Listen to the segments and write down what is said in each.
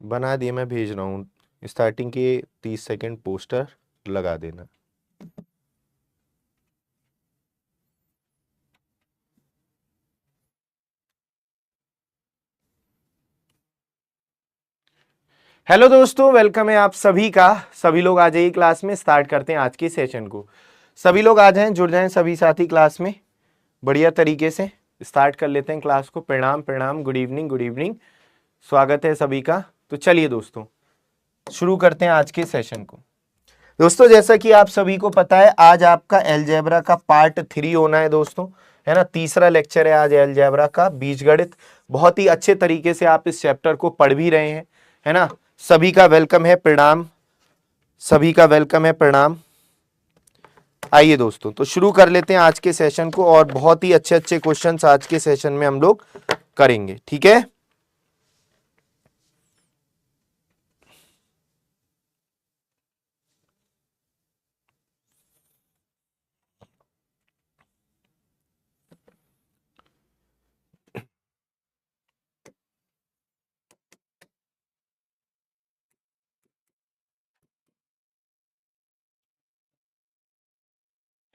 बना दिए, मैं भेज रहा हूँ। स्टार्टिंग के 30 सेकंड पोस्टर लगा देना। हेलो दोस्तों, वेलकम है आप सभी का। सभी लोग आ जाइए क्लास में, स्टार्ट करते हैं आज के सेशन को। सभी लोग आ जाएं, जुड़ जाएं सभी साथी क्लास में। बढ़िया तरीके से स्टार्ट कर लेते हैं क्लास को। प्रणाम प्रणाम, गुड इवनिंग गुड इवनिंग, स्वागत है सभी का। तो चलिए दोस्तों, शुरू करते हैं आज के सेशन को। दोस्तों जैसा कि आप सभी को पता है, आज आपका अलजेब्रा का पार्ट 3 होना है दोस्तों, है ना। तीसरा लेक्चर है आज अलजेब्रा का, बीजगणित। बहुत ही अच्छे तरीके से आप इस चैप्टर को पढ़ भी रहे हैं, है ना। सभी का वेलकम है, प्रणाम। सभी का वेलकम है, प्रणाम। आइए दोस्तों, तो शुरू कर लेते हैं आज के सेशन को, और बहुत ही अच्छे अच्छे क्वेश्चंस आज के सेशन में हम लोग करेंगे, ठीक है।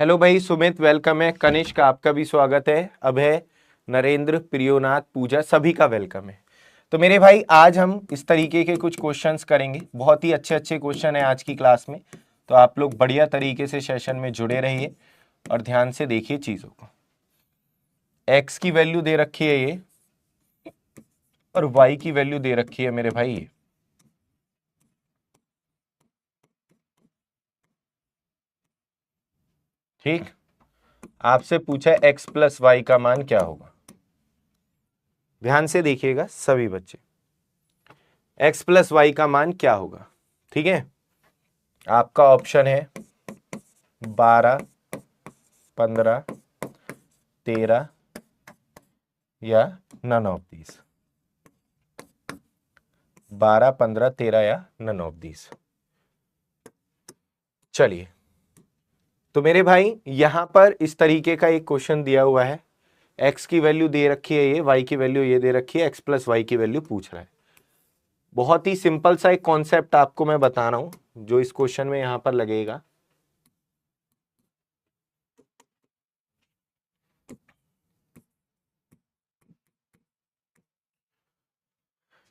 हेलो भाई सुमित, वेलकम है। कनिष्क, आपका भी स्वागत है। अभय, नरेंद्र, प्रियोनाथ, पूजा, सभी का वेलकम है। तो मेरे भाई आज हम इस तरीके के कुछ क्वेश्चंस करेंगे। बहुत ही अच्छे अच्छे क्वेश्चन है आज की क्लास में, तो आप लोग बढ़िया तरीके से सेशन में जुड़े रहिए और ध्यान से देखिए चीजों को। एक्स की वैल्यू दे रखी है ये, और वाई की वैल्यू दे रखी है मेरे भाई ये। ठीक, आपसे पूछा है एक्स प्लस वाई का मान क्या होगा। ध्यान से देखिएगा सभी बच्चे, एक्स प्लस वाई का मान क्या होगा। ठीक है, आपका ऑप्शन है 12, 15, 13 या नन ऑफ दीज। 12, 15, 13 या नन ऑफ दीज। चलिए, तो मेरे भाई यहां पर इस तरीके का एक क्वेश्चन दिया हुआ है। एक्स की वैल्यू दे रखी है ये, वाई की वैल्यू ये दे रखी है, एक्स प्लस वाई की वैल्यू पूछ रहा है। बहुत ही सिंपल सा एक कॉन्सेप्ट आपको मैं बता रहा हूं जो इस क्वेश्चन में यहां पर लगेगा।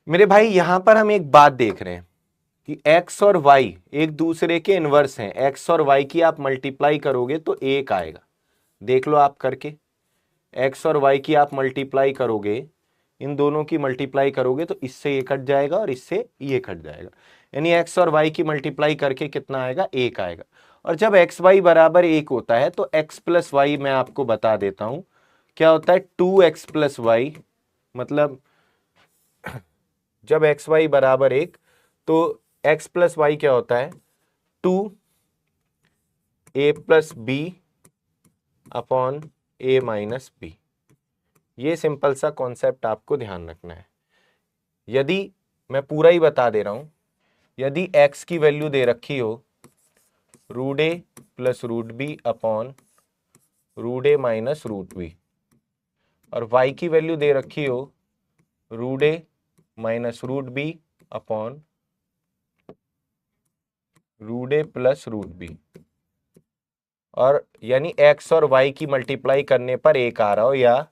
मेरे भाई यहां पर हम एक बात देख रहे हैं कि x और y एक दूसरे के इनवर्स हैं। x और y की आप मल्टीप्लाई करोगे तो 1 आएगा। देख लो आप करके, x और y की आप मल्टीप्लाई करोगे, इन दोनों की मल्टीप्लाई करोगे तो इससे ये कट जाएगा और इससे ये कट जाएगा। यानी x और y की मल्टीप्लाई करके कितना आएगा, 1 आएगा। और जब एक्स वाई बराबर 1 होता है तो x प्लस वाई मैं आपको बता देता हूं क्या होता है। 2x प्लस वाई, मतलब जब एक्स वाई बराबर 1 तो x प्लस वाई क्या होता है, 2a plus B upon a minus B. ये सिंपल सा कॉन्सेप्ट आपको ध्यान रखना है। यदि मैं पूरा ही बता दे रहा हूं, यदि x की वैल्यू दे रखी हो root A plus root B upon root A minus root B, और y की वैल्यू दे रखी हो root A minus root B upon root A plus root B, और यानी x और y की मल्टीप्लाई करने पर 1 आ रहा हो, या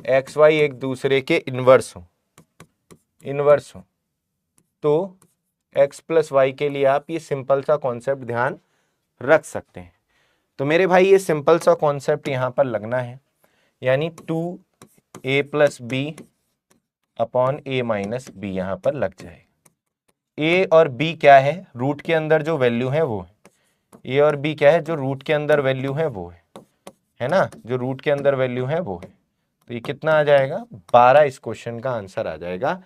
एक्स वाई एक दूसरे के इनवर्स हो, तो x प्लस वाई के लिए आप ये सिंपल सा कॉन्सेप्ट ध्यान रख सकते हैं। तो मेरे भाई ये सिंपल सा कॉन्सेप्ट यहां पर लगना है, यानी 2a plus B upon a minus B यहां पर लग जाएगा। a और b क्या है, रूट के अंदर जो वैल्यू है वो है। a और b क्या है, जो रूट के अंदर वैल्यू है वो है ना, जो रूट के अंदर वैल्यू है वो है। तो ये कितना आ जाएगा, 12 इस क्वेश्चन का आंसर आ जाएगा।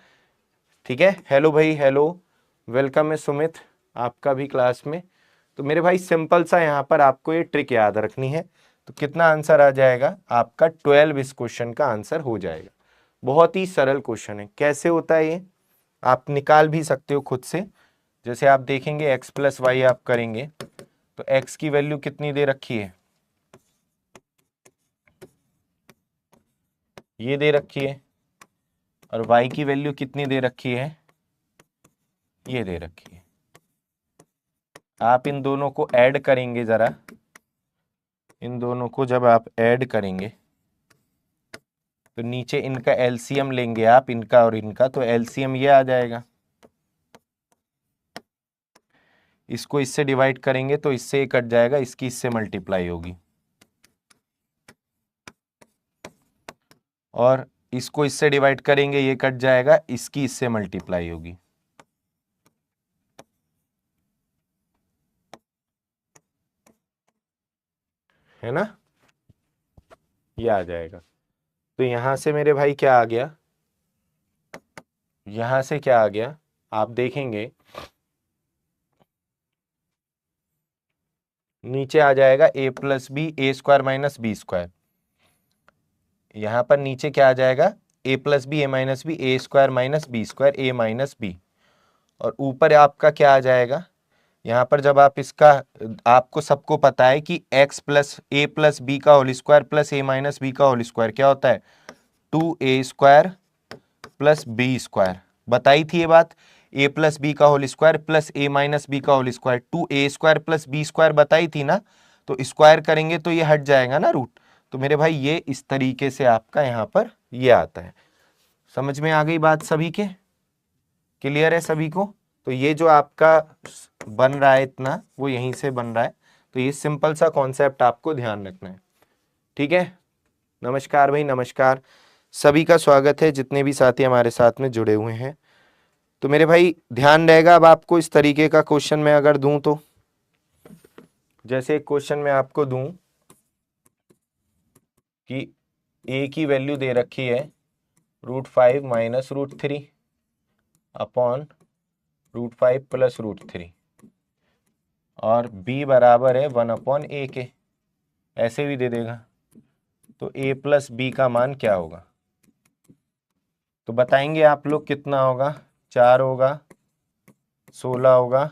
ठीक है, हेलो भाई, हेलो, वेलकम है सुमित, आपका भी क्लास में। तो मेरे भाई सिंपल सा यहाँ पर आपको ये ट्रिक याद रखनी है। तो कितना आंसर आ जाएगा आपका, 12 इस क्वेश्चन का आंसर हो जाएगा। बहुत ही सरल क्वेश्चन है। कैसे होता है ये आप निकाल भी सकते हो खुद से। जैसे आप देखेंगे एक्स प्लस वाई आप करेंगे तो एक्स की वैल्यू कितनी दे रखी है, ये दे रखी है, और y की वैल्यू कितनी दे रखी है, ये दे रखी है। आप इन दोनों को ऐड करेंगे, जरा इन दोनों को जब आप ऐड करेंगे तो नीचे इनका एलसीएम लेंगे आप, इनका और इनका, तो एलसीएम ये आ जाएगा। इसको इससे डिवाइड करेंगे तो इससे ये कट जाएगा, इसकी इससे मल्टीप्लाई होगी, और इसको इससे डिवाइड करेंगे, ये कट जाएगा, इसकी इससे मल्टीप्लाई होगी। है ना, ये आ जाएगा। तो यहां से मेरे भाई क्या आ गया, यहां से क्या आ गया, आप देखेंगे नीचे आ जाएगा a plus B A square minus B square. यहां पर नीचे क्या आ जाएगा, a plus B A minus B A square minus B square A minus B. और ऊपर आपका क्या आ जाएगा, यहाँ पर जब आप इसका, आपको सबको पता है कि x प्लस ए प्लस बी का whole square plus A minus B का होल स्क्वायर क्या होता है, 2a square plus B square. बताई थी ये बात, a प्लस बी का whole square plus A minus B का whole square, 2a square plus B square बताई थी ना। तो स्क्वायर करेंगे तो ये हट जाएगा ना रूट। तो मेरे भाई ये इस तरीके से आपका यहाँ पर ये आता है। समझ में आ गई बात सभी के, क्लियर है सभी को। तो ये जो आपका बन रहा है इतना, वो यहीं से बन रहा है। तो ये सिंपल सा कॉन्सेप्ट आपको ध्यान रखना है, ठीक है। नमस्कार भाई, नमस्कार, सभी का स्वागत है जितने भी साथी हमारे साथ में जुड़े हुए हैं। तो मेरे भाई ध्यान रहेगा, अब आपको इस तरीके का क्वेश्चन मैं अगर दूं तो, जैसे एक क्वेश्चन मैं आपको दूं कि a की वैल्यू दे रखी है √5 माइनस √3 अपॉन √5 प्लस √3, और b बराबर है 1 अपॉन a के, ऐसे भी दे देगा। तो a प्लस बी का मान क्या होगा, तो बताएंगे आप लोग कितना होगा, 4 होगा, 16 होगा,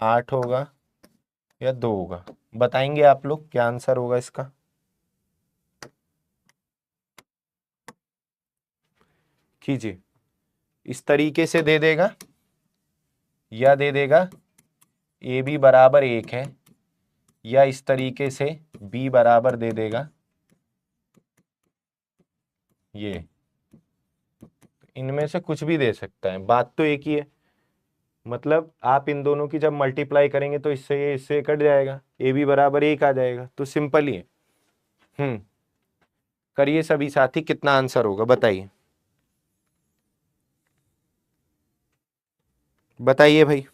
8 होगा या 2 होगा, बताएंगे आप लोग क्या आंसर होगा इसका। कीजिए, इस तरीके से दे देगा या दे देगा ए बी बराबर 1 है, या इस तरीके से b बराबर दे देगा ये, इनमें से कुछ भी दे सकता है, बात तो एक ही है। मतलब आप इन दोनों की जब मल्टीप्लाई करेंगे तो इससे कट जाएगा, ए बी बराबर 1 आ जाएगा। तो सिंपल ही है। करिए सभी साथी, कितना आंसर होगा बताइए, बताइए भाई।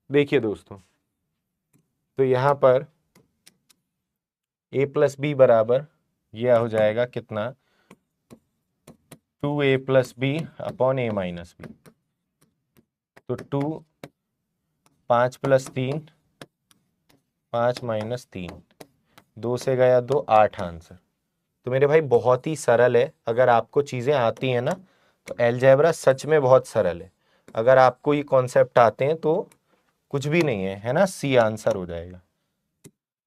देखिए दोस्तों, तो यहां पर a प्लस बी बराबर यह हो जाएगा कितना, 2a plus B upon a minus B. तो 2, 5 प्लस 3, 5 माइनस 3, 2 से गया 2, 8 आंसर। तो मेरे भाई बहुत ही सरल है, अगर आपको चीज़ें आती हैं ना तो अलजेब्रा सच में बहुत सरल है। अगर आपको ये कॉन्सेप्ट आते हैं तो कुछ भी नहीं है ना, सी आंसर हो जाएगा।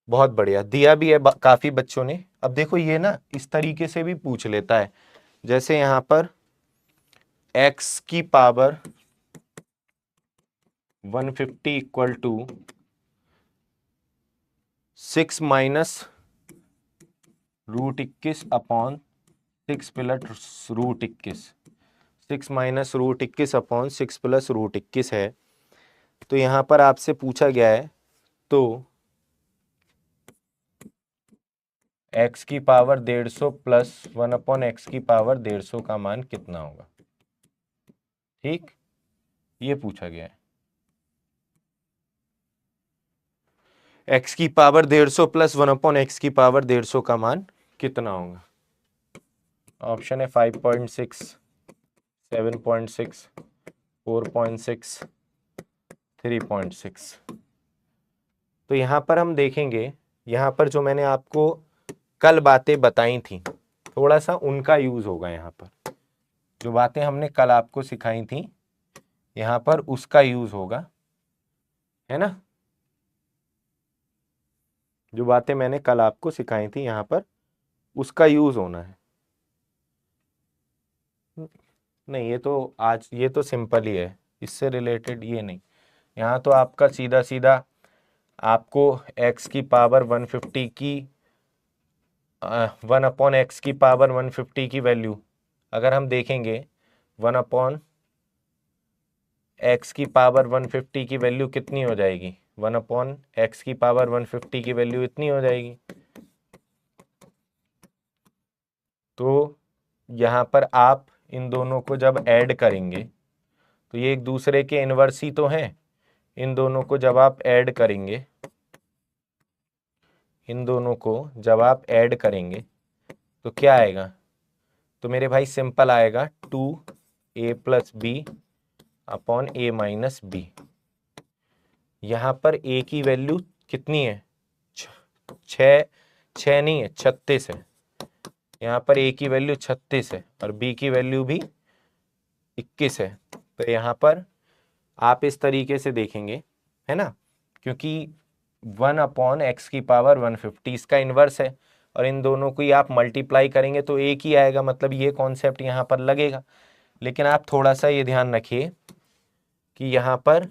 बहुत बढ़िया दिया भी है काफी बच्चों ने। अब देखो ये ना इस तरीके से भी पूछ लेता है, जैसे यहां पर x की power 150 equal to 6 minus √21 upon 6 plus √21, 6 minus √21 upon 6 plus √21 है। तो यहां पर आपसे पूछा गया है, तो x की पावर 150 प्लस 1 अपॉन एक्स की पावर 150 का मान कितना होगा, ठीक, ये पूछा गया है। x की पावर 150 प्लस 1 अपॉन एक्स की पावर 150 का मान कितना होगा। ऑप्शन है 5.6, 7.6, 4.6, 3.6। तो यहां पर हम देखेंगे, यहां पर जो मैंने आपको कल बातें बताई थी, थोड़ा सा उनका यूज होगा यहाँ पर। जो बातें हमने कल आपको सिखाई थी यहाँ पर उसका यूज होगा, है ना। जो बातें मैंने कल आपको सिखाई थी यहाँ पर उसका यूज होना है। नहीं, ये तो आज ये तो सिंपल ही है, इससे रिलेटेड ये नहीं। यहाँ तो आपका सीधा सीधा आपको x की पावर 150 की 1/x की पावर 150 की वैल्यू अगर हम देखेंगे, 1/x की पावर 150 की वैल्यू कितनी हो जाएगी, 1/x की पावर 150 की वैल्यू इतनी हो जाएगी। तो यहाँ पर आप इन दोनों को जब ऐड करेंगे तो ये एक दूसरे के इनवर्स ही तो हैं। इन दोनों को जब आप ऐड करेंगे, इन दोनों को जब आप ऐड करेंगे तो क्या आएगा, तो मेरे भाई सिंपल आएगा 2a+b अपॉन a-b। यहाँ पर a की वैल्यू कितनी है, 6 नहीं है 36 है। यहाँ पर a की वैल्यू 36 है और b की वैल्यू भी 21 है। तो यहाँ पर आप इस तरीके से देखेंगे, है ना, क्योंकि 1/x की पावर 150 इसका इन्वर्स है और इन दोनों को ही आप मल्टीप्लाई करेंगे तो एक ही आएगा, मतलब ये कॉन्सेप्ट यहाँ पर लगेगा। लेकिन आप थोड़ा सा ये ध्यान रखिए कि यहाँ पर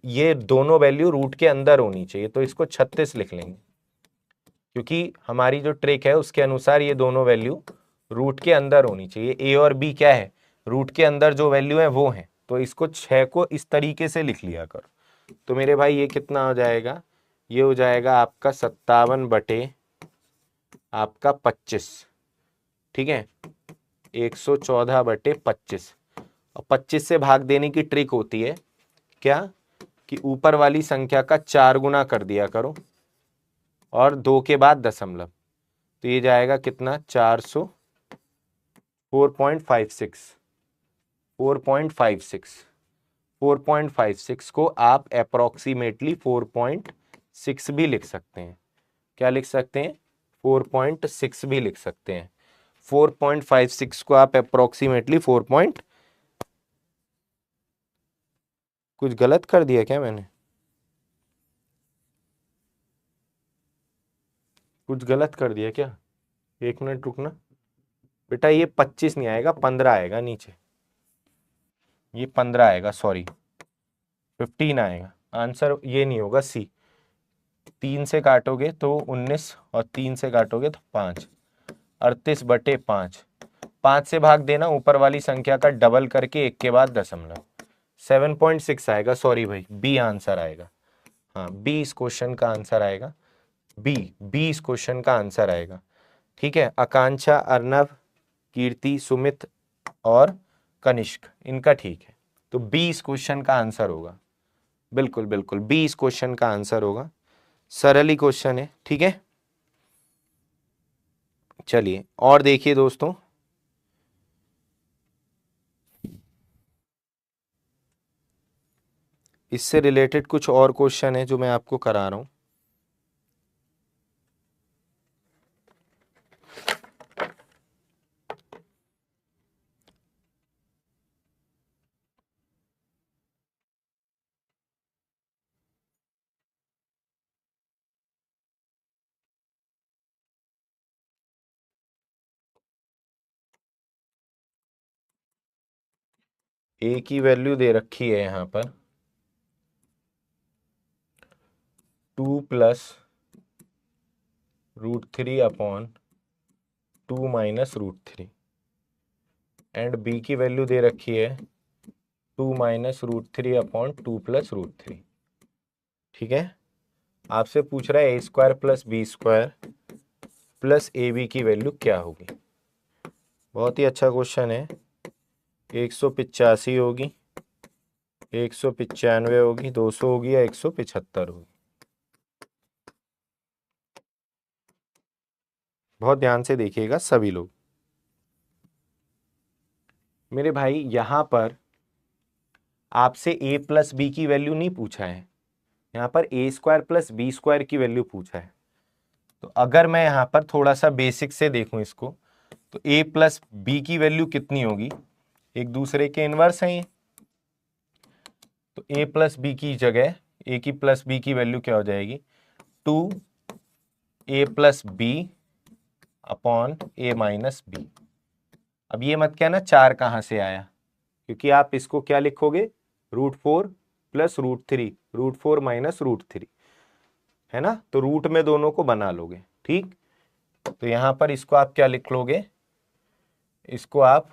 ये दोनों वैल्यू रूट के अंदर होनी चाहिए, तो इसको 36 लिख लेंगे क्योंकि हमारी जो ट्रिक है उसके अनुसार ये दोनों वैल्यू रूट के अंदर होनी चाहिए। ए और बी क्या है, रूट के अंदर जो वैल्यू है वो है, तो इसको 6 को इस तरीके से लिख लिया करो। तो मेरे भाई ये कितना हो जाएगा, ये हो जाएगा आपका 57 बटे आपका 25, ठीक है, 114 बटे 25। और 25 से भाग देने की ट्रिक होती है क्या, कि ऊपर वाली संख्या का 4 गुना कर दिया करो और 2 के बाद दशमलव, तो ये जाएगा कितना 400 4.56 को आप अप्रोक्सीमेटली 4.6 भी लिख सकते हैं। क्या लिख सकते हैं, 4.6 भी लिख सकते हैं। 4.56 को आप अप्रोक्सीमेटली कुछ गलत कर दिया क्या मैंने, कुछ गलत कर दिया क्या, एक मिनट रुकना बेटा, ये 25 नहीं आएगा 15 आएगा नीचे, ये 15 आएगा, सॉरी 15 आएगा। आंसर ये नहीं होगा सी। 3 से काटोगे तो 19 और 3 से काटोगे तो 5, 38 बटे 5। 5 से भाग देना ऊपर वाली संख्या का डबल करके एक के बाद दशमलव, 7.6 आएगा, सॉरी भाई बी आंसर आएगा। हाँ बी इस क्वेश्चन का आंसर आएगा, बी इस क्वेश्चन का आंसर आएगा। ठीक है, आकांक्षा, अर्नव, कीर्ति, सुमित और कनिष्क इनका ठीक है, तो बी इस क्वेश्चन का आंसर होगा। बिल्कुल बिल्कुल बी इस क्वेश्चन का आंसर होगा, सरल ही क्वेश्चन है। ठीक है, चलिए और देखिए दोस्तों, इससे रिलेटेड कुछ और क्वेश्चन है जो मैं आपको करा रहा हूं। ए की वैल्यू दे रखी है यहां पर 2+√3 अपॉन 2 माइनस √3 एंड बी की वैल्यू दे रखी है 2 माइनस √3 अपॉन 2+√3। ठीक है, आपसे पूछ रहा है a² + b² प्लस ab की वैल्यू क्या होगी। बहुत ही अच्छा क्वेश्चन है। 185 होगी, 195 होगी, 200 होगी या 175 होगी। बहुत ध्यान से देखिएगा सभी लोग। मेरे भाई यहां पर आपसे a + b की वैल्यू नहीं पूछा है, यहाँ पर a² + b² की वैल्यू पूछा है। तो अगर मैं यहाँ पर थोड़ा सा बेसिक से देखूं इसको, तो a प्लस बी की वैल्यू कितनी होगी, एक दूसरे के इनवर्स हैं ये। तो a प्लस बी की जगह a की प्लस बी की वैल्यू क्या हो जाएगी, 2a plus B upon a minus B. अब ये मत कहना 4 कहाँ से आया, क्योंकि आप इसको क्या लिखोगे, √4 प्लस √3, √4 माइनस √3, है ना। तो रूट में दोनों को बना लोगे, ठीक। तो यहां पर इसको आप क्या लिख लोगे, इसको आप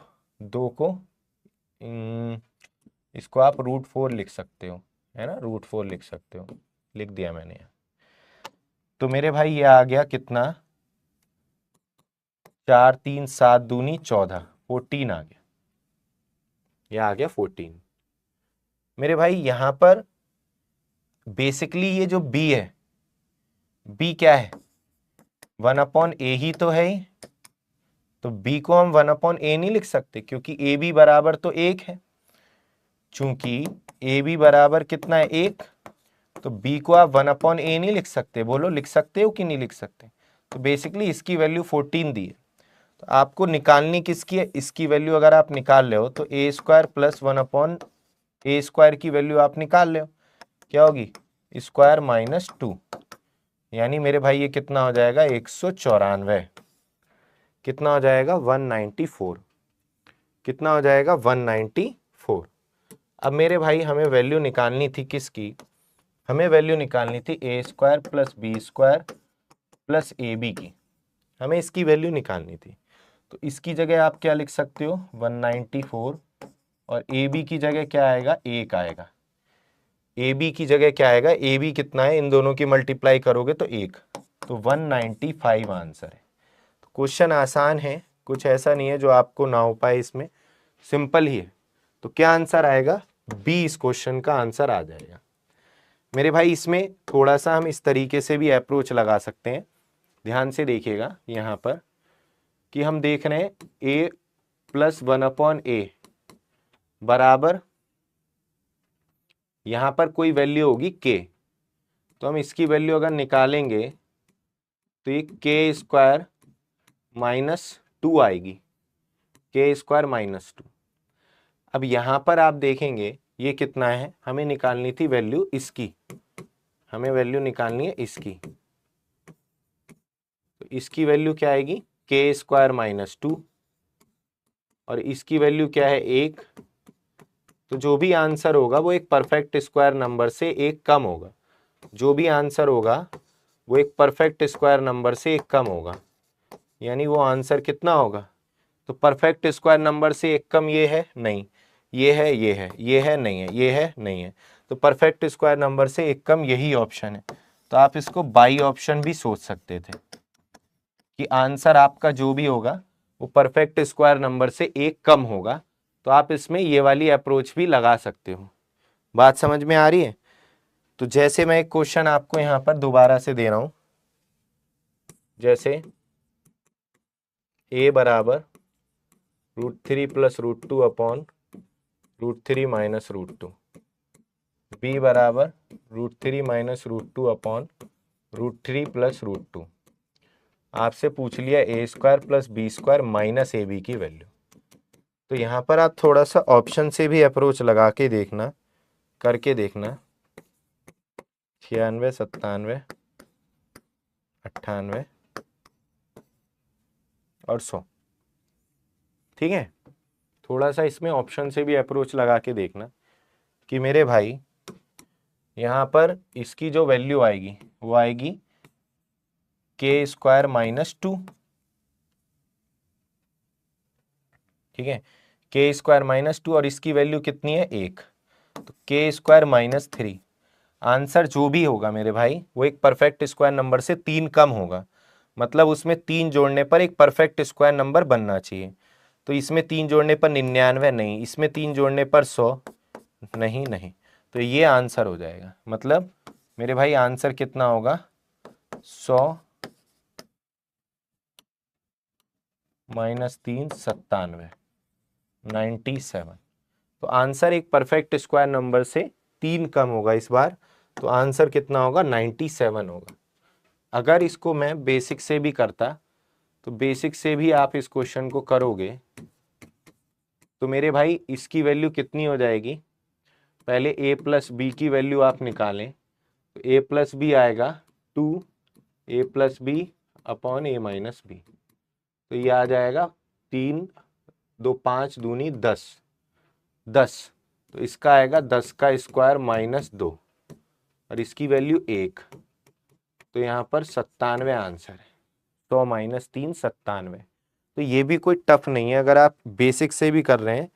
इसको आप √4 लिख सकते हो, है ना, √4 लिख सकते हो, लिख दिया मैंने यहाँ। तो मेरे भाई ये आ गया कितना, 4 3 7 दूनी 14, 14 आ गया, ये आ गया 14। मेरे भाई यहां पर बेसिकली ये जो b है, b क्या है, 1/a ही तो है ही। तो b को हम 1/a नहीं लिख सकते, क्योंकि a b बराबर तो 1 है। चूंकि a b बराबर कितना है, 1, तो b को आप 1/a नहीं लिख सकते। बोलो लिख सकते हो कि नहीं लिख सकते। तो बेसिकली इसकी वैल्यू 14 दी है। तो आपको निकालनी किसकी है, इसकी वैल्यू अगर आप निकाल ले हो तो a² प्लस 1/a² की वैल्यू आप निकाल ले हो, क्या होगी, स्क्वायर माइनस 2। यानी मेरे भाई ये कितना हो जाएगा, 194। कितना हो जाएगा, 194। कितना हो जाएगा, 194। अब मेरे भाई हमें वैल्यू निकालनी थी किसकी, हमें वैल्यू निकालनी थी a² plus b² plus ab की। हमें इसकी वैल्यू निकालनी थी। तो इसकी जगह आप क्या लिख सकते हो, 194, और ab की जगह क्या आएगा, 1 आएगा। ab की जगह क्या आएगा, ab कितना है, इन दोनों की मल्टीप्लाई करोगे तो 1, तो 195 आंसर है। तो क्वेश्चन आसान है, कुछ ऐसा नहीं है जो आपको ना हो पाए, इसमें सिंपल ही है। तो क्या आंसर आएगा, बी इस क्वेश्चन का आंसर आ जाएगा। मेरे भाई इसमें थोड़ा सा हम इस तरीके से भी अप्रोच लगा सकते हैं, ध्यान से देखिएगा यहाँ पर, कि हम देख रहे हैं a प्लस 1/a बराबर, यहाँ पर कोई वैल्यू होगी k, तो हम इसकी वैल्यू अगर निकालेंगे तो ये k² माइनस 2 आएगी, k² माइनस 2। अब यहाँ पर आप देखेंगे ये कितना है, हमें निकालनी थी वैल्यू इसकी, हमें वैल्यू निकालनी है इसकी। तो इसकी वैल्यू क्या आएगी, k² माइनस 2, और इसकी वैल्यू क्या है, 1। तो जो भी आंसर होगा वो एक परफेक्ट स्क्वायर नंबर से एक कम होगा। जो भी आंसर होगा वो एक परफेक्ट स्क्वायर नंबर से एक कम होगा। यानी वो आंसर कितना होगा, तो परफेक्ट स्क्वायर नंबर से एक कम ये है नहीं, ये है, ये है, ये है नहीं है, ये है नहीं है। तो परफेक्ट स्क्वायर नंबर से एक कम यही ऑप्शन है। तो आप इसको बाई ऑप्शन भी सोच सकते थे कि आंसर आपका जो भी होगा वो परफेक्ट स्क्वायर नंबर से एक कम होगा। तो आप इसमें ये वाली अप्रोच भी लगा सकते हो। बात समझ में आ रही है। तो जैसे मैं एक क्वेश्चन आपको यहाँ पर दोबारा से दे रहा हूं, जैसे a बराबर √3 प्लस √2 अपॉन √3 माइनस √2, b बराबर √3 माइनस √2 अपॉन √3 प्लस √2। आपसे पूछ लिया a² plus b² minus ab की वैल्यू। तो यहाँ पर आप थोड़ा सा ऑप्शन से भी अप्रोच लगा के देखना, करके देखना, 96 97 98 और 100, ठीक है। थोड़ा सा इसमें ऑप्शन से भी अप्रोच लगा के देखना कि मेरे भाई यहाँ पर इसकी जो वैल्यू आएगी वो आएगी k² माइनस 2, ठीक है, k² माइनस 2, और इसकी वैल्यू कितनी है, 1, तो k² माइनस 3। आंसर जो भी होगा मेरे भाई वो एक परफेक्ट स्क्वायर नंबर से 3 कम होगा। मतलब उसमें 3 जोड़ने पर एक परफेक्ट स्क्वायर नंबर बनना चाहिए। तो इसमें 3 जोड़ने पर 99 नहीं, इसमें 3 जोड़ने पर 100 नहीं, नहीं। तो ये आंसर हो जाएगा। मतलब मेरे भाई आंसर कितना होगा, 100 माइनस 3 97, 97। तो आंसर एक परफेक्ट स्क्वायर नंबर से 3 कम होगा इस बार। तो आंसर कितना होगा, 97 होगा। अगर इसको मैं बेसिक से भी करता तो बेसिक से भी आप इस क्वेश्चन को करोगे तो मेरे भाई इसकी वैल्यू कितनी हो जाएगी, पहले a प्लस बी की वैल्यू आप निकालें तो a प्लस बी आएगा 2a plus B upon a minus B, तो ये आ जाएगा 3 2 5 दूनी 10 10, तो इसका आएगा 10 का स्क्वायर माइनस 2 और इसकी वैल्यू 1, तो यहाँ पर 97 आंसर है। 100 माइनस 3 97। तो ये भी कोई टफ नहीं है, अगर आप बेसिक से भी कर रहे हैं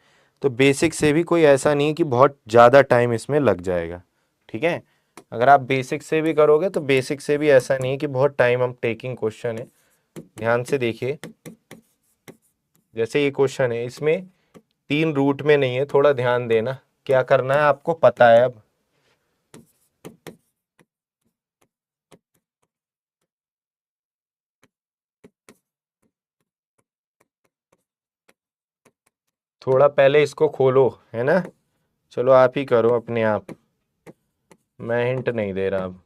तो बेसिक से भी कोई ऐसा नहीं है कि बहुत ज़्यादा टाइम इसमें लग जाएगा। ठीक है, अगर आप बेसिक से भी करोगे तो बेसिक से भी ऐसा नहीं है कि बहुत टाइम हम टेकिंग क्वेश्चन है। ध्यान से देखिए, जैसे ये क्वेश्चन है इसमें 3 रूट में नहीं है, थोड़ा ध्यान देना, क्या करना है आपको पता है अब। थोड़ा पहले इसको खोलो, है ना, चलो आप ही करो अपने आप, मैं हिंट नहीं दे रहा अब।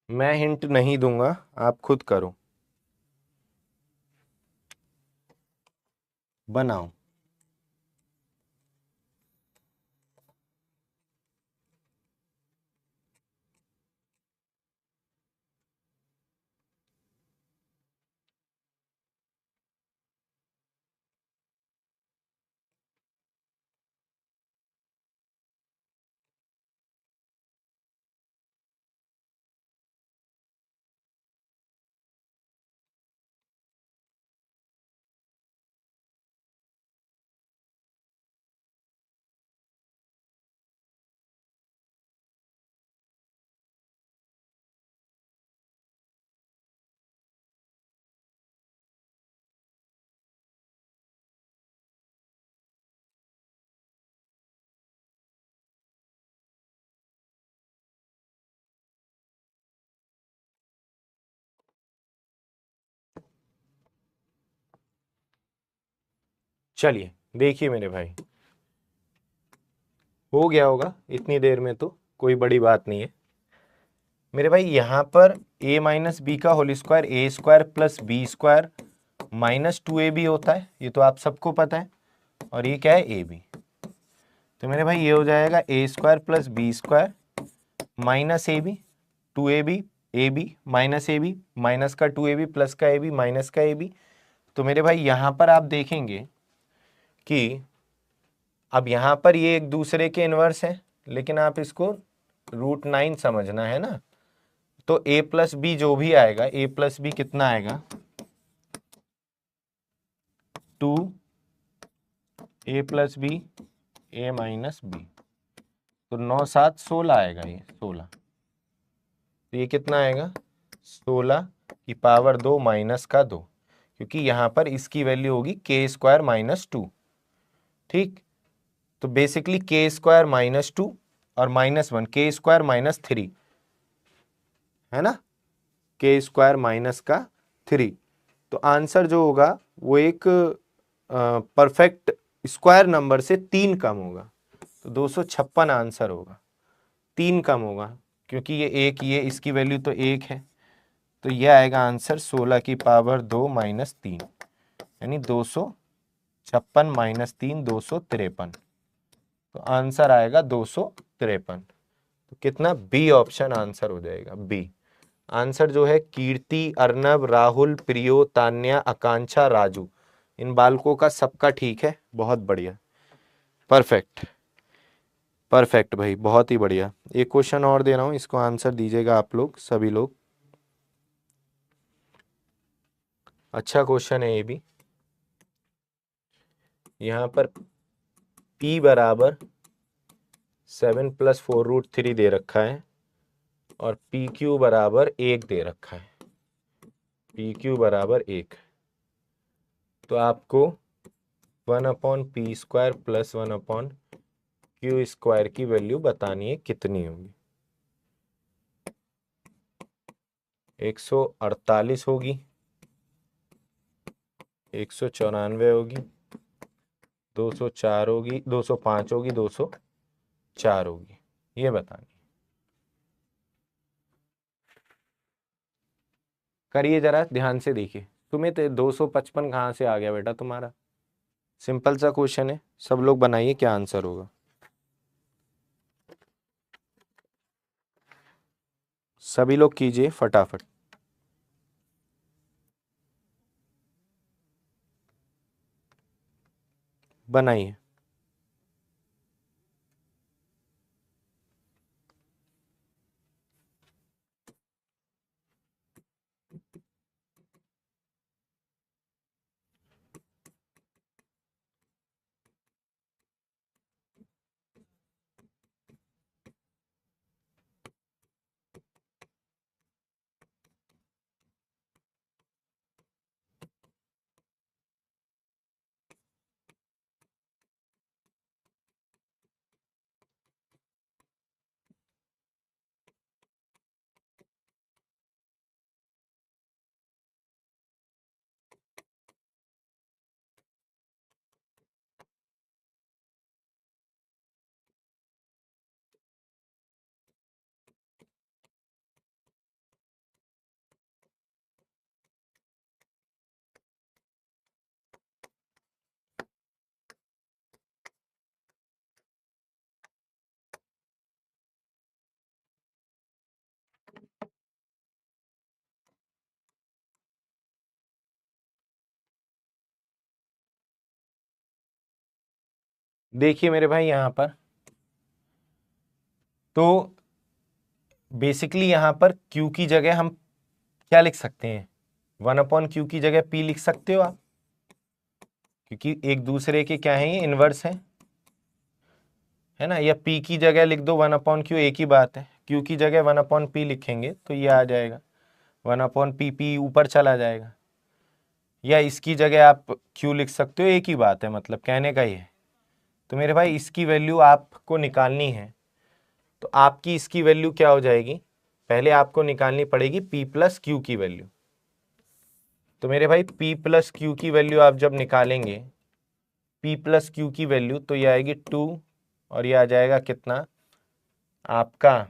मैं हिंट नहीं दूंगा, आप खुद करो, बनाओ। चलिए देखिए मेरे भाई, हो गया होगा इतनी देर में, तो कोई बड़ी बात नहीं है मेरे भाई। यहाँ पर a माइनस बी का whole square A square plus B square minus 2ab होता है, ये तो आप सबको पता है, और ये क्या है ए बी, तो मेरे भाई ये हो जाएगा A square plus B square minus A B minus A B, minus का 2ab प्लस का ए बी माइनस का ए बी। तो मेरे भाई यहाँ पर आप देखेंगे कि अब यहाँ पर ये एक दूसरे के इनवर्स है, लेकिन आप इसको √9 समझना है ना, तो a प्लस बी जो भी आएगा, a प्लस बी कितना आएगा 2 a plus B a minus B, तो 9 7 16 आएगा, ये 16, तो ये कितना आएगा 16 की पावर 2 माइनस का 2, क्योंकि यहाँ पर इसकी वैल्यू होगी के स्क्वायर माइनस 2। ठीक, तो बेसिकली के स्क्वायर माइनस 2 और -1 के स्क्वायर माइनस 3 है ना, के स्क्वायर माइनस का 3, तो आंसर जो होगा वो एक परफेक्ट स्क्वायर नंबर से 3 कम होगा, तो 256 आंसर होगा, 3 कम होगा, क्योंकि ये एक, ये इसकी वैल्यू तो 1 है, तो ये आएगा आंसर 16 की पावर 2 माइनस 3, यानी 256 माइनस 3 253, तो आंसर आएगा 253। तो कितना, बी ऑप्शन आंसर हो जाएगा, बी आंसर जो है। कीर्ति, अर्नब, राहुल, प्रियो, तान्या, आकांक्षा, राजू, इन बालकों का सबका ठीक है, बहुत बढ़िया, परफेक्ट परफेक्ट भाई, बहुत ही बढ़िया। एक क्वेश्चन और दे रहा हूं, इसको आंसर दीजिएगा आप लोग सभी लोग, अच्छा क्वेश्चन है ये भी। यहाँ पर p बराबर 7 + 4√3 दे रखा है और पी क्यू बराबर 1 दे रखा है, पी क्यू बराबर 1, तो आपको 1/p² प्लस 1/q² की वैल्यू बतानी है, कितनी होगी। 148 होगी, 194 होगी, 204 होगी, 205 होगी, 204 होगी, ये बतानी। करिए जरा ध्यान से देखिए। तुम्हें तो 255 कहाँ से आ गया बेटा तुम्हारा? सिंपल सा क्वेश्चन है, सब लोग बनाइए क्या आंसर होगा। सभी लोग कीजिए फटाफट। बनाइए। देखिए मेरे भाई यहाँ पर तो बेसिकली यहाँ पर Q की जगह हम क्या लिख सकते हैं? 1/Q की जगह P लिख सकते हो आप, क्योंकि एक दूसरे के क्या है, ये इनवर्स है ना। या P की जगह लिख दो 1/Q, एक ही बात है। Q की जगह 1/P लिखेंगे तो ये आ जाएगा 1/P, P ऊपर चला जाएगा। या इसकी जगह आप Q लिख सकते हो, एक ही बात है, मतलब कहने का ही है। तो मेरे भाई इसकी वैल्यू आपको निकालनी है, तो आपकी इसकी वैल्यू क्या हो जाएगी? पहले आपको निकालनी पड़ेगी P प्लस Q की वैल्यू। तो मेरे भाई P प्लस Q की वैल्यू आप जब निकालेंगे, P प्लस Q की वैल्यू, तो ये आएगी 2 और ये आ जाएगा कितना आपका?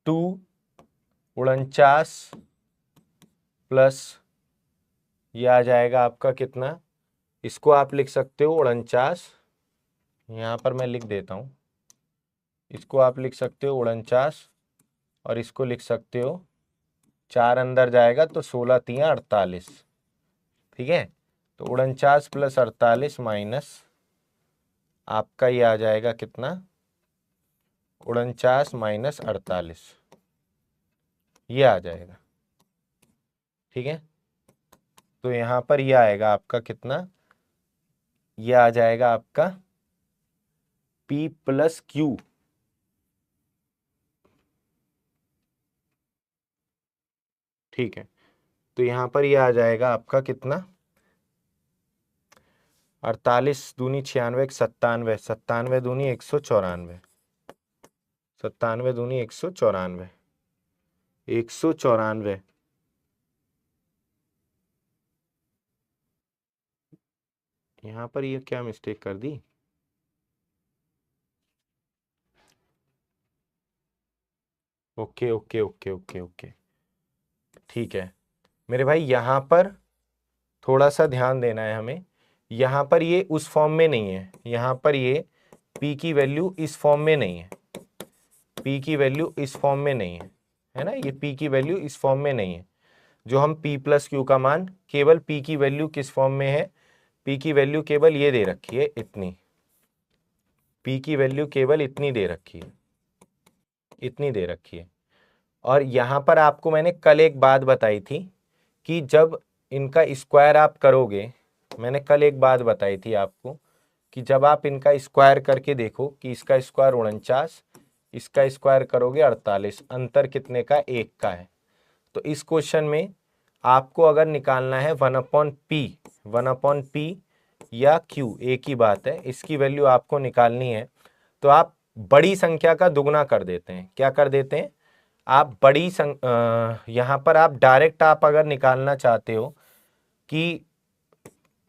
टू 49 प्लस ये आ जाएगा आपका कितना? इसको आप लिख सकते हो 49, यहाँ पर मैं लिख देता हूँ, इसको आप लिख सकते हो 49 और इसको लिख सकते हो 4 अंदर जाएगा तो 16 तियाँ 48, ठीक है। तो 49 प्लस 48 माइनस आपका ये आ जाएगा कितना? 49 माइनस 48, ये आ जाएगा, ठीक है। तो यहाँ पर ये आएगा आपका कितना? ये आ जाएगा आपका P प्लस Q, ठीक है। तो यहाँ पर ये आ जाएगा आपका कितना? 48 दूनी 96, 97, 97 दूनी 194, 97 दूनी 194, 194। यहाँ पर ये क्या मिस्टेक कर दी? Okay okay okay okay okay, ठीक है। मेरे भाई यहाँ पर थोड़ा सा ध्यान देना है हमें। यहाँ पर ये उस फॉर्म में नहीं है, यहाँ पर ये P की वैल्यू इस फॉर्म में नहीं है, P की वैल्यू इस फॉर्म में नहीं है ना। ये P की वैल्यू इस फॉर्म में नहीं है। जो हम P प्लस Q का मान, केवल P की वैल्यू किस फॉर्म में है? P की वैल्यू केवल ये दे रखी है, इतनी। P की वैल्यू केवल इतनी दे रखी है, इतनी दे रखी है। और यहाँ पर आपको मैंने कल एक बात बताई थी कि जब इनका स्क्वायर आप करोगे, मैंने कल एक बात बताई थी आपको कि जब आप इनका स्क्वायर करके देखो कि इसका स्क्वायर 49, इसका स्क्वायर करोगे 48, अंतर कितने का? 1 का है। तो इस क्वेश्चन में आपको अगर निकालना है 1/P, 1/P या q, एक ही बात है, इसकी वैल्यू आपको निकालनी है तो आप बड़ी संख्या का दुगना कर देते हैं। क्या कर देते हैं आप? यहाँ पर आप डायरेक्ट आप अगर निकालना चाहते हो कि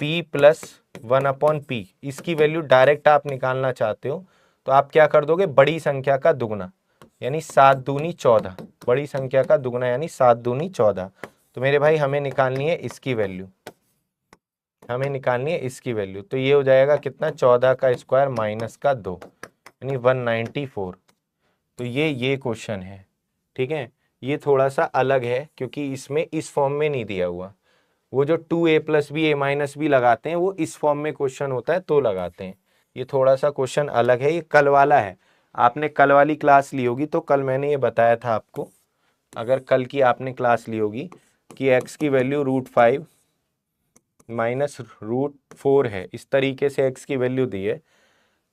p प्लस 1/p, इसकी वैल्यू डायरेक्ट आप निकालना चाहते हो तो आप क्या कर दोगे? बड़ी संख्या का दुगना, यानी 7 दूनी 14, बड़ी संख्या का दुगना यानी 7 दूनी 14। तो मेरे भाई हमें निकालनी है इसकी वैल्यू, हमें निकालनी है इसकी वैल्यू। तो ये हो जाएगा कितना? 14 का स्क्वायर माइनस का 2 यानी 194। तो ये क्वेश्चन है, ठीक है। ये थोड़ा सा अलग है क्योंकि इसमें इस फॉर्म में नहीं दिया हुआ। वो जो 2a plus B A minus B लगाते हैं वो इस फॉर्म में क्वेश्चन होता है तो लगाते हैं। ये थोड़ा सा क्वेश्चन अलग है, ये कल वाला है। आपने कल वाली क्लास ली होगी तो कल मैंने ये बताया था आपको, अगर कल की आपने क्लास ली होगी कि x की वैल्यू √5 माइनस √4 है, इस तरीके से x की वैल्यू दी है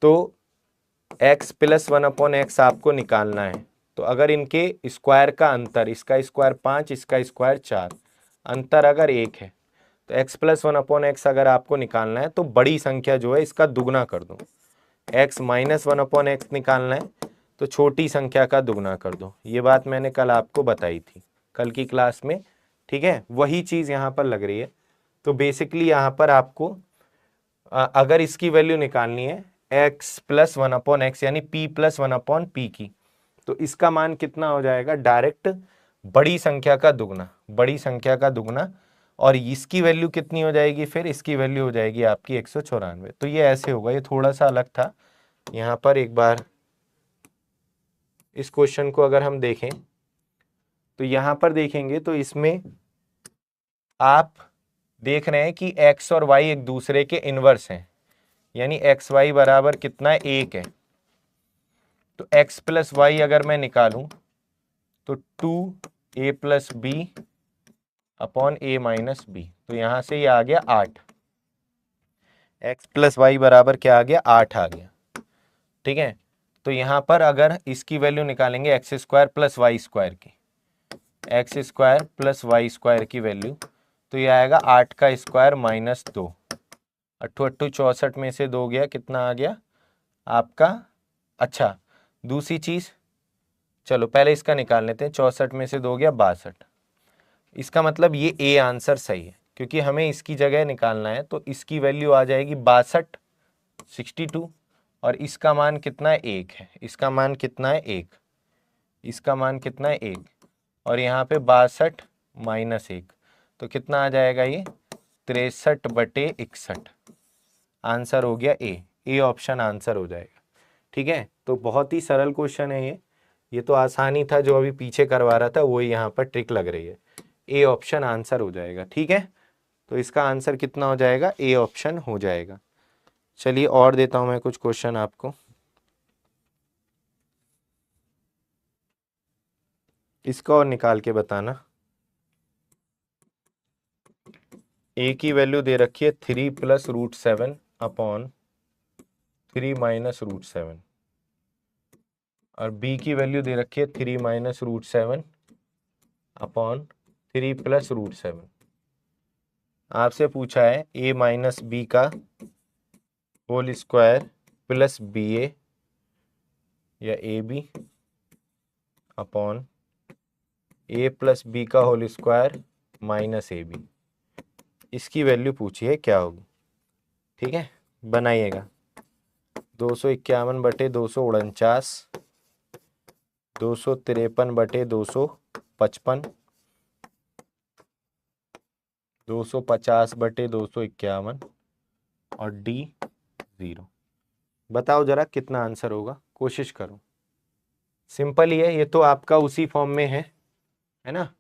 तो x प्लस 1/x आपको निकालना है। तो अगर इनके स्क्वायर का अंतर, इसका स्क्वायर 5, इसका स्क्वायर 4, अंतर अगर 1 है तो x प्लस 1/x अगर आपको निकालना है तो बड़ी संख्या जो है इसका दुगना कर दो। x माइनस 1/x निकालना है तो छोटी संख्या का दुगना कर दो। ये बात मैंने कल आपको बताई थी, कल की क्लास में, ठीक है। वही चीज़ यहाँ पर लग रही है। तो बेसिकली यहाँ पर आपको अगर इसकी वैल्यू निकालनी है x प्लस 1/x यानी p प्लस 1/p की, तो इसका मान कितना हो जाएगा? डायरेक्ट बड़ी संख्या का दुगना, बड़ी संख्या का दुगना। और इसकी वैल्यू कितनी हो जाएगी? फिर इसकी वैल्यू हो जाएगी आपकी 194। तो ये ऐसे होगा, ये थोड़ा सा अलग था। यहाँ पर एक बार इस क्वेश्चन को अगर हम देखें तो यहाँ पर देखेंगे तो इसमें आप देख रहे हैं कि x और y एक दूसरे के इनवर्स हैं, यानी एक्स वाई बराबर कितना है? 1 है। तो x प्लस वाई अगर मैं निकालूं तो 2a plus B upon a minus B, तो यहां से ये आ गया 8। x प्लस वाई बराबर क्या आ गया? 8 आ गया, ठीक है। तो यहां पर अगर इसकी वैल्यू निकालेंगे X square plus Y square की, X square plus Y square की वैल्यू, तो ये आएगा 8 का स्क्वायर माइनस 2। 8 8 64 में से 2 गया, कितना आ गया आपका? अच्छा, दूसरी चीज़, चलो पहले इसका निकाल लेते हैं। 64 में से 2 गया 62। इसका मतलब ये ए आंसर सही है क्योंकि हमें इसकी जगह निकालना है तो इसकी वैल्यू आ जाएगी 62, 62। और इसका मान कितना है? 1 है। इसका मान कितना है? 1। इसका मान कितना है? 1। और यहाँ पे 62 माइनस 1, तो कितना आ जाएगा ये? 63/61। आंसर हो गया ए ऑप्शन आंसर हो जाएगा, ठीक है। तो बहुत ही सरल क्वेश्चन है ये तो आसानी था, जो अभी पीछे करवा रहा था वही यहाँ पर ट्रिक लग रही है। ए ऑप्शन आंसर हो जाएगा, ठीक है। तो इसका आंसर कितना हो जाएगा? ए ऑप्शन हो जाएगा। चलिए और देता हूं मैं कुछ क्वेश्चन आपको, इसका और निकाल के बताना। ए की वैल्यू दे रखी है 3 प्लस √7 अपॉन 3 माइनस √7, और बी की वैल्यू दे रखी है 3 माइनस √7 अपॉन 3 प्लस √7। आपसे पूछा है ए माइनस बी का whole square plus B A या A B upon A plus B का whole square minus A B. इसकी वैल्यू पूछी है क्या होगी, ठीक है। बनाइएगा। 251/249, 253/255, 250/251 और डी 0। बताओ जरा कितना आंसर होगा, कोशिश करो। सिंपल ही है, ये तो आपका उसी फॉर्म में है ना।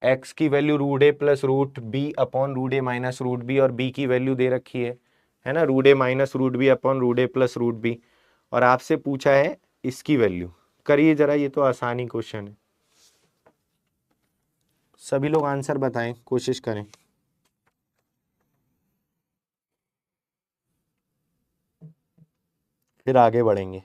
x की value √a plus √b upon √a minus √b, और b की वैल्यू दे रखी है ना, √a minus √b upon √a plus √b, और आपसे पूछा है इसकी वैल्यू। करिए जरा, ये तो आसानी क्वेश्चन है। सभी लोग आंसर बताएं, कोशिश करें। फिर आगे बढ़ेंगे।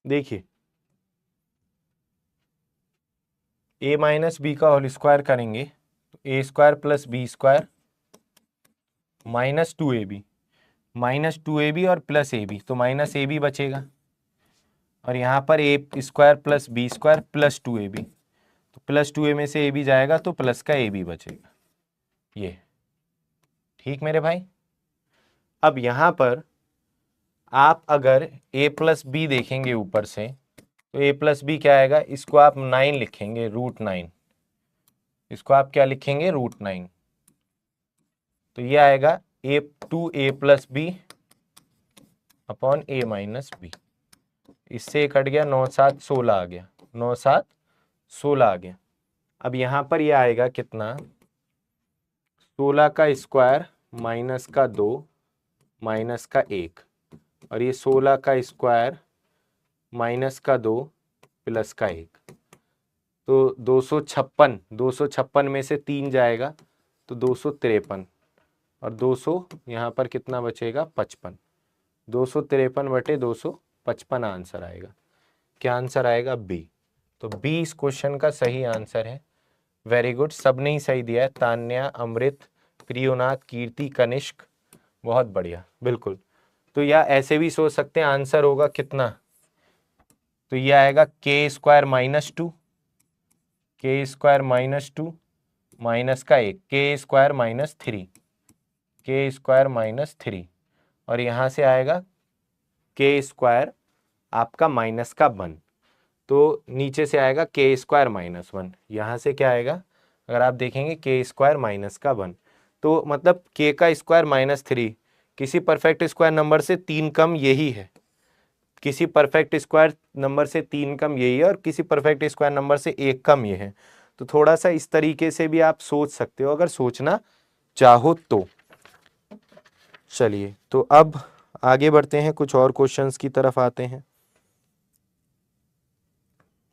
देखिए a माइनस बी का होल स्क्वायर करेंगे तो A square plus B square minus two A B और प्लस ए बी, तो माइनस ए बी बचेगा और यहाँ पर A square plus B square plus two A B, तो प्लस टू ए में से ए बी जाएगा तो प्लस का ए बी बचेगा। ये ठीक मेरे भाई। अब यहाँ पर आप अगर a प्लस बी देखेंगे ऊपर से तो a प्लस बी क्या आएगा, इसको आप 9 लिखेंगे, √9, इसको आप क्या लिखेंगे, √9, तो ये आएगा a plus B upon a minus B. इससे कट गया, 9 7 16 आ गया, 9 7 16 आ गया। अब यहाँ पर ये आएगा कितना, 16 का स्क्वायर माइनस का 2 माइनस का 1, और ये 16 का स्क्वायर माइनस का 2 प्लस का 1, तो 256 में से 3 जाएगा तो 253, और 200 यहाँ पर कितना बचेगा, 55, 253 बटे 255 आंसर आएगा। क्या आंसर आएगा, बी। तो बी इस क्वेश्चन का सही आंसर है। वेरी गुड, सबने ही सही दिया है, तान्या, अमृत, प्रियोनाथ, कीर्ति, कनिष्क, बहुत बढ़िया, बिल्कुल। तो या ऐसे भी सोच सकते हैं, आंसर होगा कितना, तो ये आएगा के स्क्वायर माइनस 2, के स्क्वायर माइनस 2 माइनस का 1, के स्क्वायर माइनस 3, के स्क्वायर माइनस 3, और यहाँ से आएगा के स्क्वायर आपका माइनस का 1, तो नीचे से आएगा के स्क्वायर माइनस 1, यहाँ से क्या आएगा, अगर आप देखेंगे के स्क्वायर माइनस का 1, तो मतलब के का स्क्वायर माइनस 3, किसी परफेक्ट स्क्वायर नंबर से 3 कम यही है, किसी परफेक्ट स्क्वायर नंबर से 3 कम यही है, और किसी परफेक्ट स्क्वायर नंबर से 1 कम ये है। तो थोड़ा सा इस तरीके से भी आप सोच सकते हो अगर सोचना चाहो तो। चलिए, तो अब आगे बढ़ते हैं, कुछ और क्वेश्चंस की तरफ आते हैं।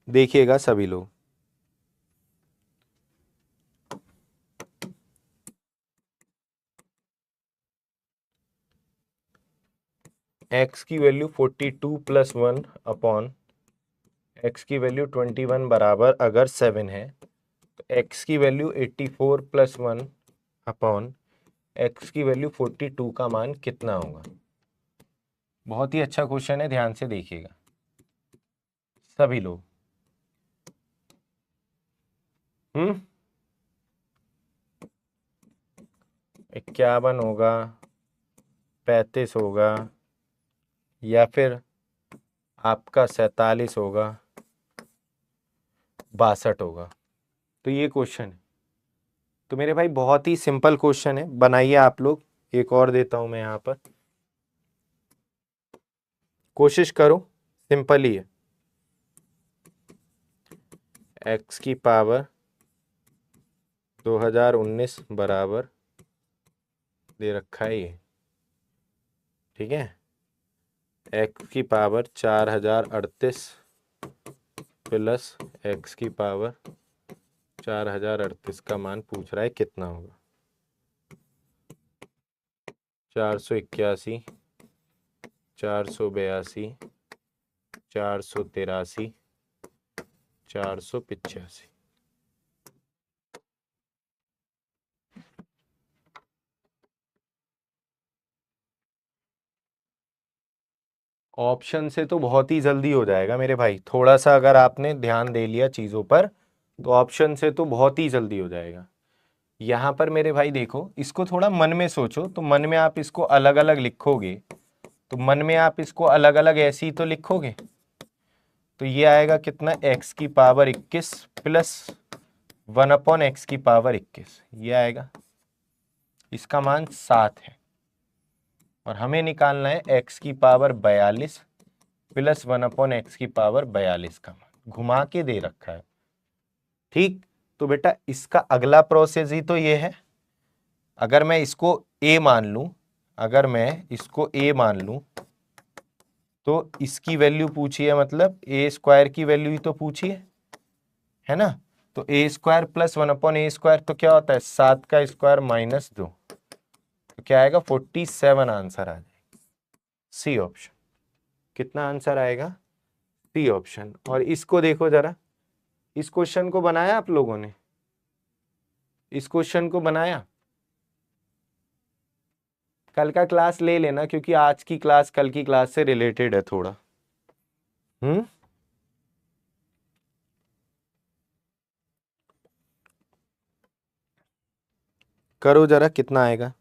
देखिएगा सभी लोग, x की वैल्यू 42 प्लस 1 अपॉन x की वैल्यू 21 बराबर अगर 7 है, तो x की वैल्यू 84 प्लस 1 अपॉन x की वैल्यू 42 का मान कितना होगा। बहुत ही अच्छा क्वेश्चन है, ध्यान से देखिएगा सभी लोग। 51 होगा, 35 होगा, या फिर आपका 47 होगा, 62 होगा, तो ये क्वेश्चन है। तो मेरे भाई बहुत ही सिंपल क्वेश्चन है, बनाइए आप लोग। एक और देता हूं मैं यहाँ पर, कोशिश करो, सिंपल ही है। x की पावर 2019 बराबर दे रखा है ये, ठीक है। x की पावर 4038 प्लस x की पावर 4038 का मान पूछ रहा है, कितना होगा। 481, 482, 483, 485। ऑप्शन से तो बहुत ही जल्दी हो जाएगा मेरे भाई, थोड़ा सा अगर आपने ध्यान दे लिया चीज़ों पर तो ऑप्शन से तो बहुत ही जल्दी हो जाएगा। यहाँ पर मेरे भाई देखो, इसको थोड़ा मन में सोचो, तो मन में आप इसको अलग अलग लिखोगे, तो मन में आप इसको अलग अलग ऐसे ही तो लिखोगे, तो ये आएगा कितना, x की पावर 21 प्लस 1 अपॉन एक्स की पावर 21, ये आएगा, इसका मान 7 है। और हमें निकालना है x की पावर 42 प्लस 1 अपॉन एक्स की पावर 42 का मान, घुमा के दे रखा है, ठीक। तो बेटा इसका अगला प्रोसेस ही तो ये है। अगर मैं इसको a मान लूं, अगर मैं इसको a मान लूं, तो इसकी वैल्यू पूछी है, मतलब a स्क्वायर की वैल्यू ही तो पूछी है ना। तो a square plus 1 upon A square, तो क्या होता है, 7 का स्क्वायर माइनस 2, तो क्या आएगा, 47 आंसर आ जाएगा, सी ऑप्शन। कितना आंसर आएगा, सी ऑप्शन। और इसको देखो जरा, इस क्वेश्चन को बनाया आप लोगों ने, इस क्वेश्चन को बनाया? कल का क्लास ले लेना क्योंकि आज की क्लास कल की क्लास से रिलेटेड है थोड़ा। करो जरा, कितना आएगा?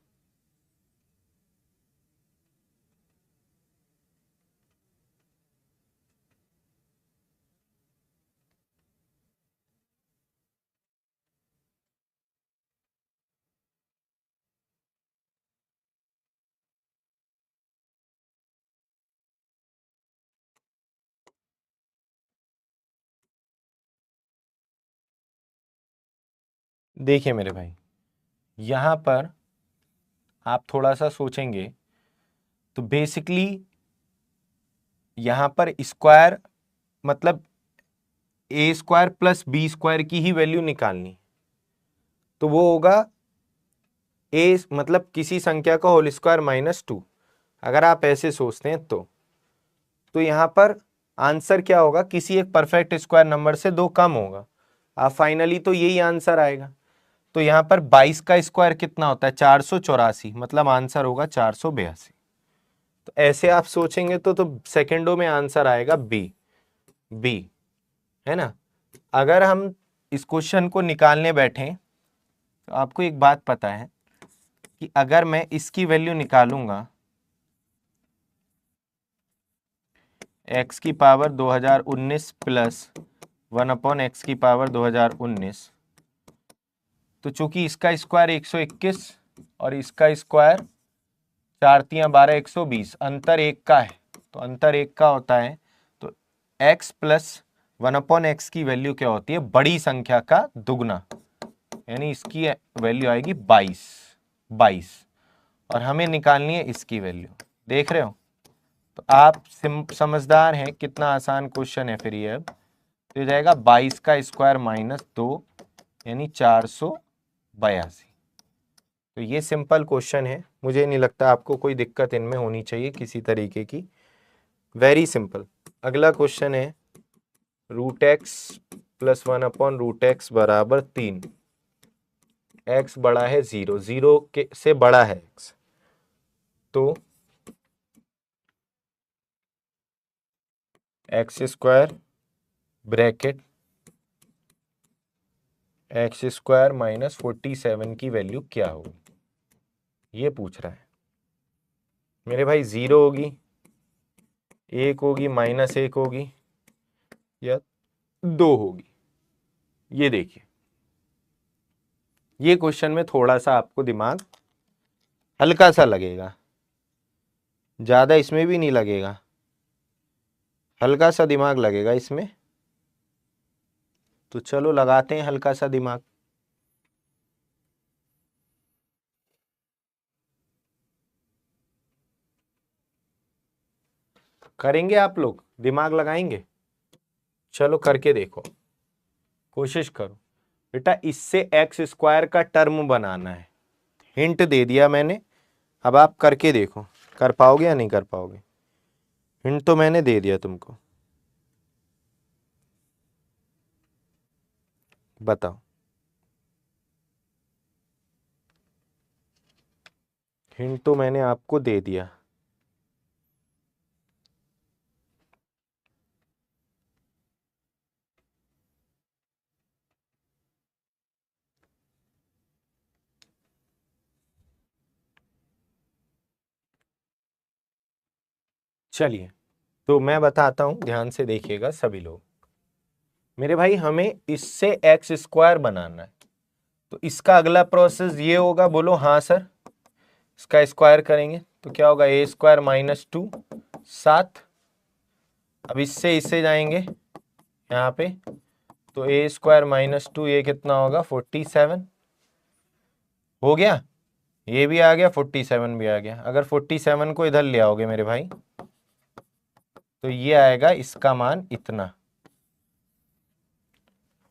देखिए मेरे भाई, यहां पर आप थोड़ा सा सोचेंगे तो बेसिकली यहां पर स्क्वायर मतलब ए स्क्वायर प्लस बी स्क्वायर की ही वैल्यू निकालनी, तो वो होगा ए मतलब किसी संख्या का होल स्क्वायर -2। अगर आप ऐसे सोचते हैं तो यहां पर आंसर क्या होगा, किसी एक परफेक्ट स्क्वायर नंबर से 2 कम होगा। आप फाइनली तो यही आंसर आएगा। तो यहां पर 22 का स्क्वायर कितना होता है? 484, मतलब आंसर होगा 482। तो ऐसे आप सोचेंगे तो सेकंडों में आंसर आएगा बी। बी है ना। अगर हम इस क्वेश्चन को निकालने बैठें तो आपको एक बात पता है कि अगर मैं इसकी वैल्यू निकालूंगा x की पावर 2019 प्लस 1/x की पावर 2019, तो चूंकि इसका स्क्वायर 121 और इसका स्क्वायर 4 तियां 12 120, अंतर 1 का है, तो अंतर 1 का होता है। तो x प्लस 1/x की वैल्यू क्या होती है? बड़ी संख्या का दुगना, यानी इसकी वैल्यू आएगी 22। और हमें निकालनी है इसकी वैल्यू। देख रहे हो? तो आप समझदार हैं, कितना आसान क्वेश्चन है फिर ये। अब तो ये जाएगा 22 का स्क्वायर -2 यानी 482। तो ये सिंपल क्वेश्चन है, मुझे नहीं लगता आपको कोई दिक्कत इनमें होनी चाहिए किसी तरीके की। Very simple. अगला क्वेश्चन है √x + 1/√x बराबर 3। x बड़ा है 0, 0 के से बड़ा है x, तो x² ब्रैकेट x² -47 की वैल्यू क्या होगी, ये पूछ रहा है मेरे भाई। 0 होगी, 1 होगी, -1 होगी या 2 होगी? ये देखिए, ये क्वेश्चन में थोड़ा सा आपको दिमाग हल्का सा लगेगा, ज्यादा इसमें भी नहीं लगेगा, हल्का सा दिमाग लगेगा इसमें। तो चलो लगाते हैं हल्का सा दिमाग। करेंगे आप लोग? दिमाग लगाएंगे? चलो करके देखो, कोशिश करो बेटा। इससे x² का टर्म बनाना है, हिंट दे दिया मैंने। अब आप करके देखो, कर पाओगे या नहीं कर पाओगे। हिंट तो मैंने दे दिया तुमको, बताओ। हिंट तो मैंने आपको दे दिया। चलिए तो मैं बताता हूं, ध्यान से देखिएगा सभी लोग। मेरे भाई हमें इससे x² बनाना है, तो इसका अगला प्रोसेस ये होगा, बोलो हाँ सर। इसका स्क्वायर करेंगे तो क्या होगा? a² -2 7। अब इससे इससे जाएंगे यहाँ पे, तो a² -2 ये कितना होगा? 47 हो गया। ये भी आ गया, 47 भी आ गया। अगर 47 को इधर ले आओगे मेरे भाई तो ये आएगा, इसका मान इतना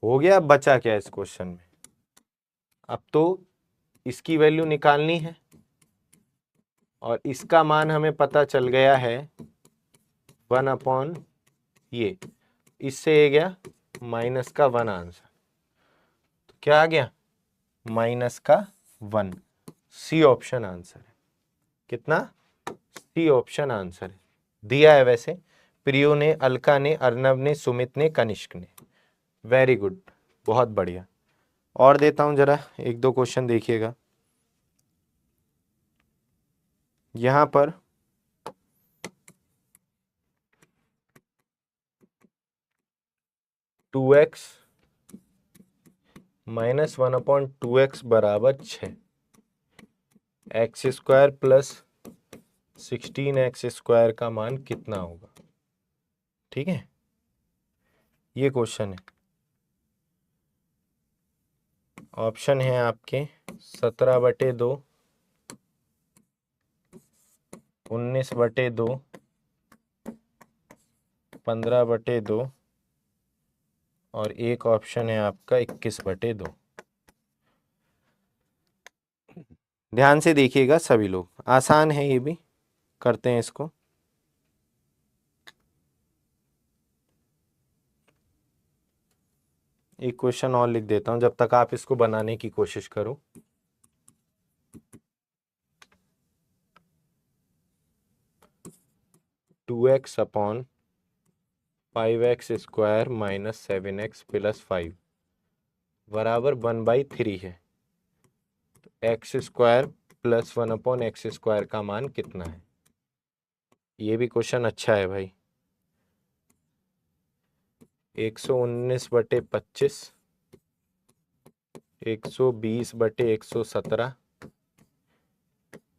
हो गया। अब बचा क्या इस क्वेश्चन में? अब तो इसकी वैल्यू निकालनी है और इसका मान हमें पता चल गया है 1/, ये इससे ये गया माइनस का 1 आंसर, तो क्या आ गया माइनस का 1। सी ऑप्शन आंसर है। कितना? सी ऑप्शन आंसर है। दिया है वैसे प्रियो ने, अलका ने, अर्नब ने, सुमित ने, कनिष्क ने। वेरी गुड, बहुत बढ़िया। और देता हूं जरा, एक दो क्वेश्चन देखिएगा। यहां पर 2x माइनस 1/2x बराबर 6, एक्स स्क्वायर प्लस 16x² का मान कितना होगा? ठीक है, ये क्वेश्चन है। ऑप्शन है आपके 17/2, 19/2, 15/2 और एक ऑप्शन है आपका 21/2। ध्यान से देखिएगा सभी लोग, आसान है ये भी, करते हैं इसको। एक क्वेश्चन और लिख देता हूं जब तक आप इसको बनाने की कोशिश करो। Two X upon 5x² minus 7x plus 5 बराबर 1/3 है। x² प्लस 1/x² का मान कितना है? ये भी क्वेश्चन अच्छा है भाई। 119/25, 120/117,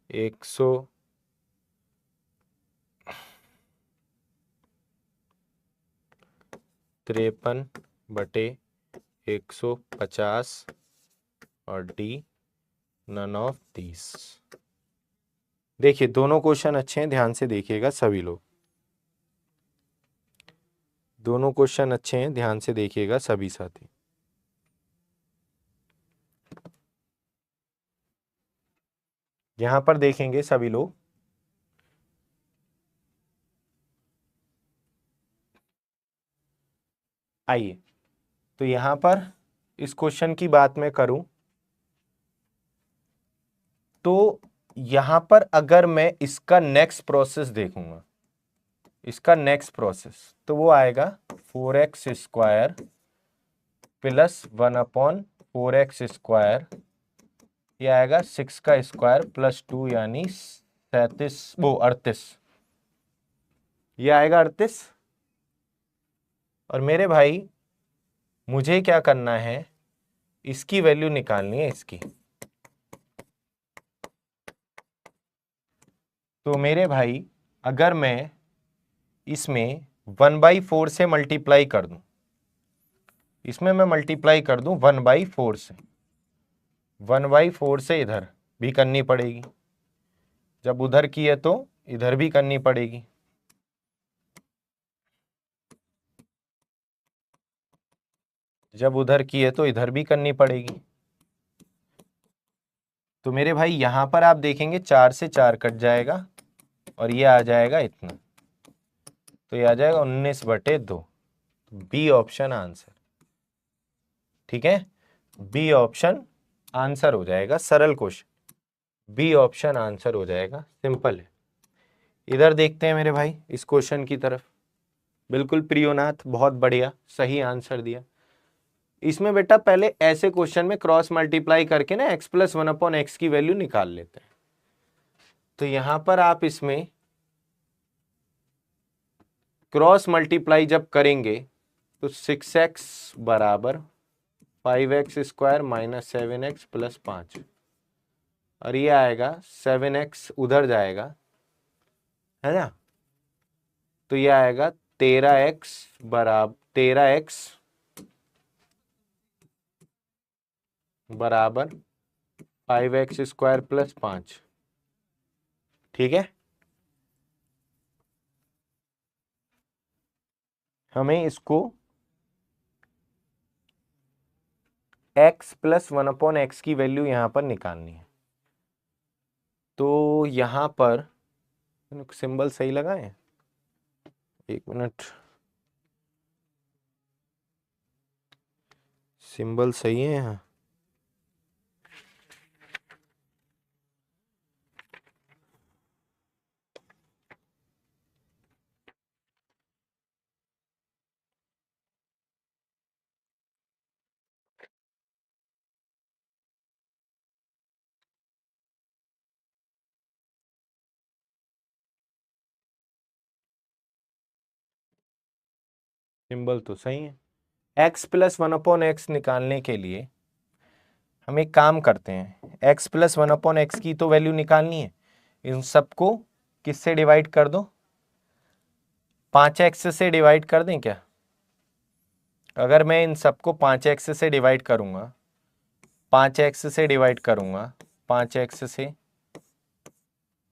153/150 और डी नन ऑफ दीस। देखिए दोनों क्वेश्चन अच्छे हैं, ध्यान से देखिएगा सभी लोग। दोनों क्वेश्चन अच्छे हैं, ध्यान से देखिएगा सभी साथी। यहां पर देखेंगे सभी लोग, आइए तो यहां पर इस क्वेश्चन की बात मैं करूं तो यहां पर अगर मैं इसका नेक्स्ट प्रोसेस देखूंगा, इसका नेक्स्ट प्रोसेस, तो वो आएगा 4x² प्लस 1/4x², ये आएगा 6 का स्क्वायर प्लस 2 यानी 38, ये आएगा 38। और मेरे भाई मुझे क्या करना है, इसकी वैल्यू निकालनी है इसकी। तो मेरे भाई अगर मैं इसमें 1/4 से मल्टीप्लाई कर दूं, इसमें मैं मल्टीप्लाई कर दूं 1/4 से, 1/4 से इधर भी करनी पड़ेगी, जब उधर की है तो इधर भी करनी पड़ेगी। जब उधर की है तो इधर भी करनी पड़ेगी। तो मेरे भाई यहां पर आप देखेंगे 4 से 4 कट जाएगा और ये आ जाएगा इतना, तो ये आ जाएगा 19/2। B option answer. ठीक है, बी ऑप्शन आंसर हो जाएगा। सरल क्वेश्चन, बी ऑप्शन आंसर हो जाएगा, सिंपल है। इधर देखते हैं मेरे भाई इस क्वेश्चन की तरफ। बिल्कुल प्रियोनाथ, बहुत बढ़िया, सही आंसर दिया। इसमें बेटा पहले ऐसे क्वेश्चन में क्रॉस मल्टीप्लाई करके ना x + 1/x की वैल्यू निकाल लेते हैं। तो यहां पर आप इसमें क्रॉस मल्टीप्लाई जब करेंगे तो 6x बराबर 5x² माइनस 7x प्लस 5, और ये आएगा 7x उधर जाएगा, है ना, तो ये आएगा 13x बराबर 5x² प्लस 5। ठीक है, हमें इसको x + 1/x की वैल्यू यहां पर निकालनी है। तो यहां पर सिंबल सही लगाएं, एक मिनट। सिंबल सही है यहाँ। सिंबल तो सही है। x प्लस 1/x निकालने के लिए हम एक काम करते हैं, x प्लस 1/x की तो वैल्यू निकालनी है, इन सबको किससे डिवाइड कर दो, 5x से डिवाइड कर दें क्या? अगर मैं इन सबको 5x से डिवाइड करूंगा, 5x से डिवाइड करूंगा 5x से,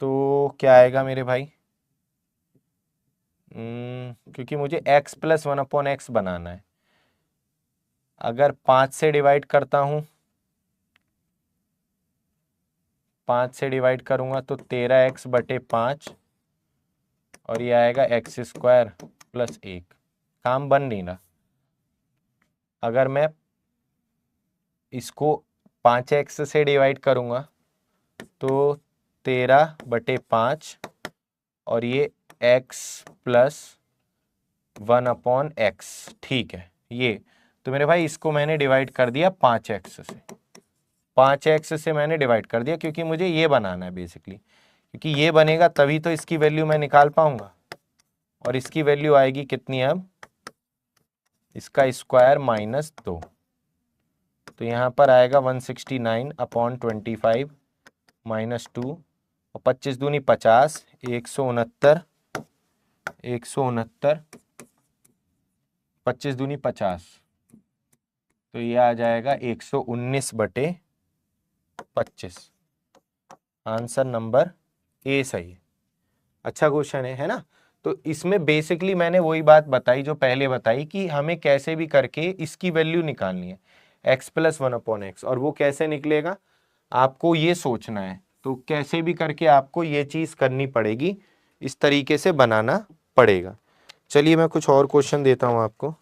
तो क्या आएगा मेरे भाई? क्योंकि मुझे x प्लस 1/x बनाना है, अगर 5 से डिवाइड करता हूं, 5 से डिवाइड करूंगा तो 13x/5 और ये आएगा x² + 1। काम बन नहीं रहा। अगर मैं इसको 5x से डिवाइड करूंगा तो 13/5 और ये x + 1/x, ठीक है। ये तो मेरे भाई इसको मैंने डिवाइड कर दिया 5x से, 5x से मैंने डिवाइड कर दिया क्योंकि मुझे ये बनाना है बेसिकली, क्योंकि ये बनेगा तभी तो इसकी वैल्यू मैं निकाल पाऊंगा। और इसकी वैल्यू आएगी कितनी अब? इसका स्क्वायर -2, तो यहाँ पर आएगा 169/25 -2 और 25 दूनी 50, 169, 25 दूनी 50, तो ये आ जाएगा 119/25। आंसर नंबर ए सही है। अच्छा क्वेश्चन है ना? तो इसमें बेसिकली मैंने वही बात बताई जो पहले बताई कि हमें कैसे भी करके इसकी वैल्यू निकालनी है x + 1/x, और वो कैसे निकलेगा आपको ये सोचना है। तो कैसे भी करके आपको ये चीज करनी पड़ेगी, इस तरीके से बनाना पड़ेगा। चलिए मैं कुछ और क्वेश्चन देता हूं आपको।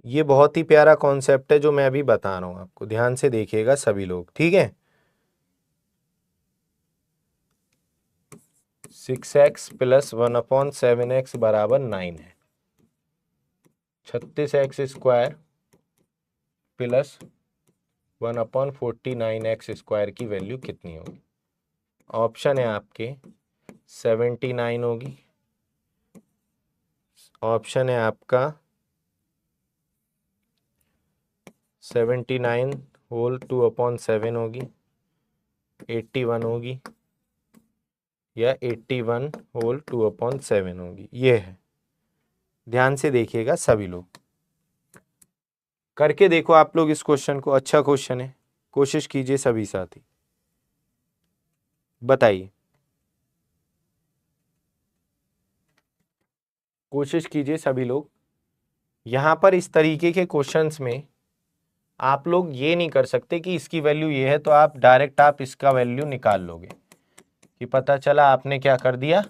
ये बहुत ही प्यारा कॉन्सेप्ट है जो मैं अभी बता रहा हूं आपको, ध्यान से देखिएगा सभी लोग, ठीक है। 6x + 1/7x = 9 है। 36x² + 1/49x² की वैल्यू कितनी होगी? ऑप्शन है आपके 79 होगी, ऑप्शन है आपका 79 होल 2/7 होगी, 81 होगी, या 81 होल 2/7 होगी। ये है, ध्यान से देखिएगा सभी लोग, करके देखो आप लोग इस क्वेश्चन को। अच्छा क्वेश्चन है, कोशिश कीजिए सभी साथी, बताइए, कोशिश कीजिए सभी लोग। यहां पर इस तरीके के क्वेश्चंस में आप लोग ये नहीं कर सकते कि इसकी वैल्यू ये है तो आप डायरेक्ट आप इसका वैल्यू निकाल लोगे, कि पता चला आपने क्या कर दिया,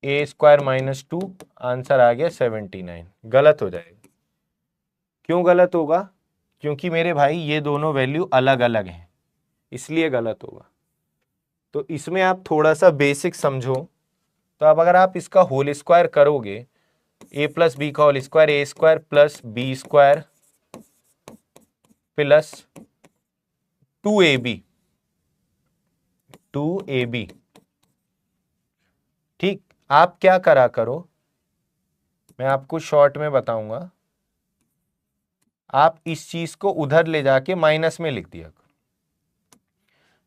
a² - 2, आंसर आ गया 79। गलत हो जाएगा। क्यों गलत होगा? क्योंकि मेरे भाई ये दोनों वैल्यू अलग अलग हैं, इसलिए गलत होगा। तो इसमें आप थोड़ा सा बेसिक समझो। तो अब अगर आप इसका होल स्क्वायर करोगे, a + b का whole square, a² + b² + 2ab, ठीक। आप क्या करा करो, मैं आपको शॉर्ट में बताऊंगा, आप इस चीज को उधर ले जाके माइनस में लिख दिया करो।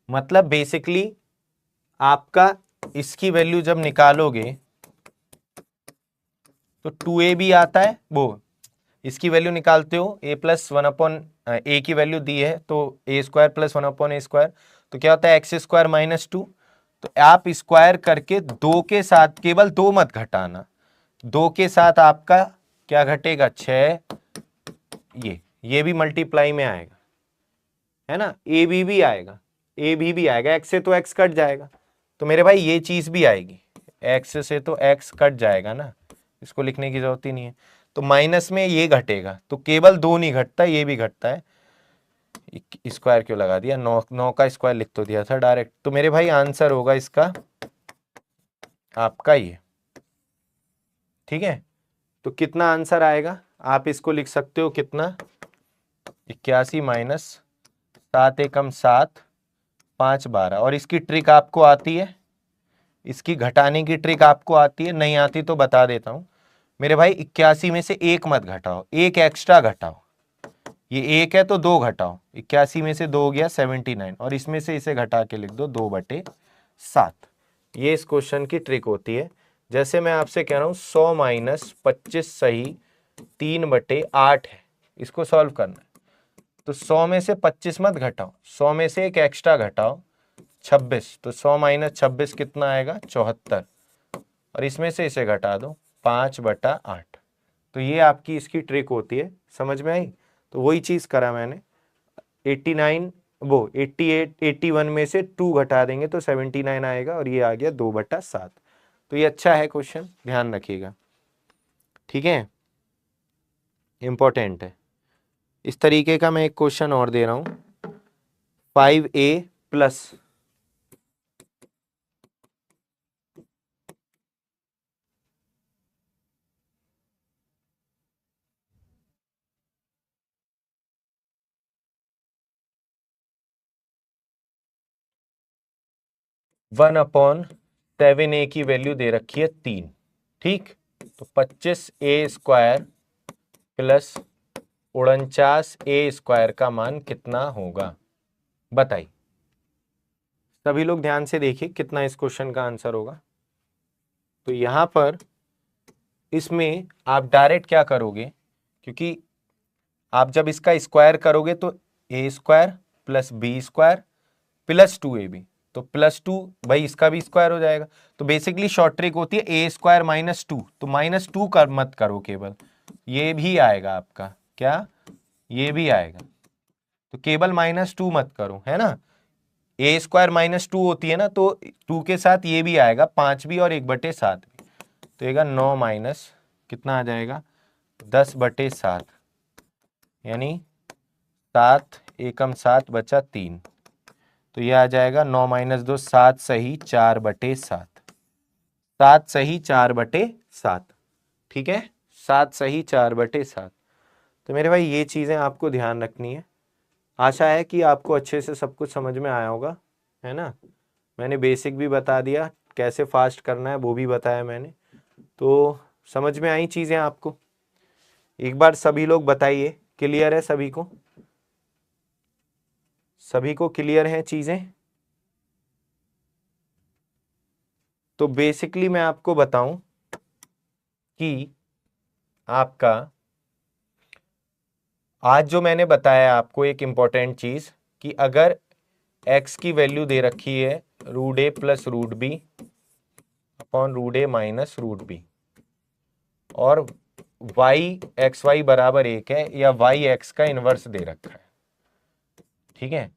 मतलब बेसिकली आपका इसकी वैल्यू जब निकालोगे तो 2ab आता है, वो इसकी वैल्यू निकालते हो, a + 1/a की वैल्यू दी है तो a² + 1/a², तो क्या होता है x² - 2। तो आप स्क्वायर करके 2 के साथ, केवल 2 मत घटाना, 2 के साथ आपका क्या घटेगा 6, ये भी मल्टीप्लाई में आएगा, है ना, ए बी भी आएगा, ए भी आएगा, एक्स से तो एक्स कट जाएगा, तो मेरे भाई ये चीज भी आएगी, एक्स से तो एक्स कट जाएगा ना, इसको लिखने की जरूरत ही नहीं है। तो माइनस में ये घटेगा, तो केवल 2 नहीं घटता, ये भी घटता है। स्क्वायर क्यों लगा दिया, 9 का स्क्वायर लिख तो दिया था डायरेक्ट। तो मेरे भाई आंसर होगा इसका आपका ये, ठीक है। तो कितना आंसर आएगा, आप इसको लिख सकते हो कितना, 81 माइनस 7 एकम 7, 5 12। और इसकी ट्रिक आपको आती है, इसकी घटाने की ट्रिक आपको आती है, नहीं आती तो बता देता हूं मेरे भाई। 81 में से एक मत घटाओ, एक एक्स्ट्रा घटाओ, ये एक है तो 2 घटाओ, 81 में से 2 हो गया 79, और इसमें से इसे घटा के लिख दो 2/7। ये इस क्वेश्चन की ट्रिक होती है। जैसे मैं आपसे कह रहा हूं 100 माइनस 25 सही 3/8 है, इसको सॉल्व करना है। तो 100 में से 25 मत घटाओ, 100 में से एक एक्स्ट्रा घटाओ 26, तो 100 माइनस 26 कितना आएगा 74, और इसमें से इसे घटा दो 5/8। तो ये आपकी इसकी ट्रिक होती है, समझ में आई। तो वही चीज करा मैंने, 89 वो 88 81 में से 2 घटा देंगे तो 79 आएगा, और ये आ गया 2/7। तो ये अच्छा है क्वेश्चन, ध्यान रखिएगा, ठीक है, इंपॉर्टेंट है। इस तरीके का मैं एक क्वेश्चन और दे रहा हूं, 5a प्लस 1/7a की वैल्यू दे रखी है 3, ठीक। तो 25a² प्लस 49a² का मान कितना होगा, बताइए। सभी लोग ध्यान से देखिए कितना इस क्वेश्चन का आंसर होगा। तो यहां पर इसमें आप डायरेक्ट क्या करोगे, क्योंकि आप जब इसका स्क्वायर करोगे तो a² plus b² plus 2ab, तो +2 भाई इसका भी स्क्वायर हो जाएगा। तो बेसिकली शॉर्ट ट्रिक होती है a² -2, तो -2 कर मत करो, केवल ये भी आएगा आपका, क्या ये भी आएगा, तो केवल -2 मत करो, है ना। a² -2 होती है ना, तो 2 के साथ ये भी आएगा, 5 भी और 1/7 भी, तो येगा 9 माइनस कितना आ जाएगा 10/7, यानी 7 एकम 7 बचा 3, तो ये आ जाएगा 9 - 2 7 सही 4/7, 7 सही 4/7, ठीक है, 7 सही 4/7। तो मेरे भाई ये चीज़ें आपको ध्यान रखनी है। आशा है कि आपको अच्छे से सब कुछ समझ में आया होगा, है ना। मैंने बेसिक भी बता दिया, कैसे फास्ट करना है वो भी बताया मैंने, तो समझ में आई चीज़ें आपको। एक बार सभी लोग बताइए, क्लियर है सभी को, सभी को क्लियर है चीज़ें। तो बेसिकली मैं आपको बताऊं कि आपका आज जो मैंने बताया आपको एक इंपॉर्टेंट चीज, कि अगर x की वैल्यू दे रखी है √a + √b upon √a - √b, और y xy बराबर 1 है, या y x का इनवर्स दे रखा है, ठीक है।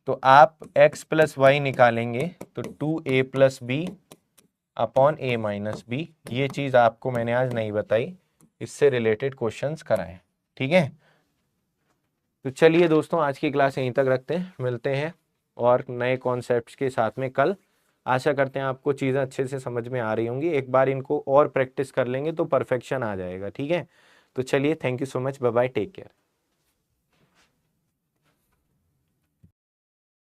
तो आप x + y निकालेंगे तो 2a + b upon a - b। ये चीज आपको मैंने आज नहीं बताई, इससे रिलेटेड क्वेश्चंस कराए, ठीक है। तो चलिए दोस्तों, आज की क्लास यहीं तक रखते हैं, मिलते हैं और नए कॉन्सेप्ट्स के साथ में कल। आशा करते हैं आपको चीज़ें अच्छे से समझ में आ रही होंगी, एक बार इनको और प्रैक्टिस कर लेंगे तो परफेक्शन आ जाएगा, ठीक है। तो चलिए, thank you so much, bye bye, take care.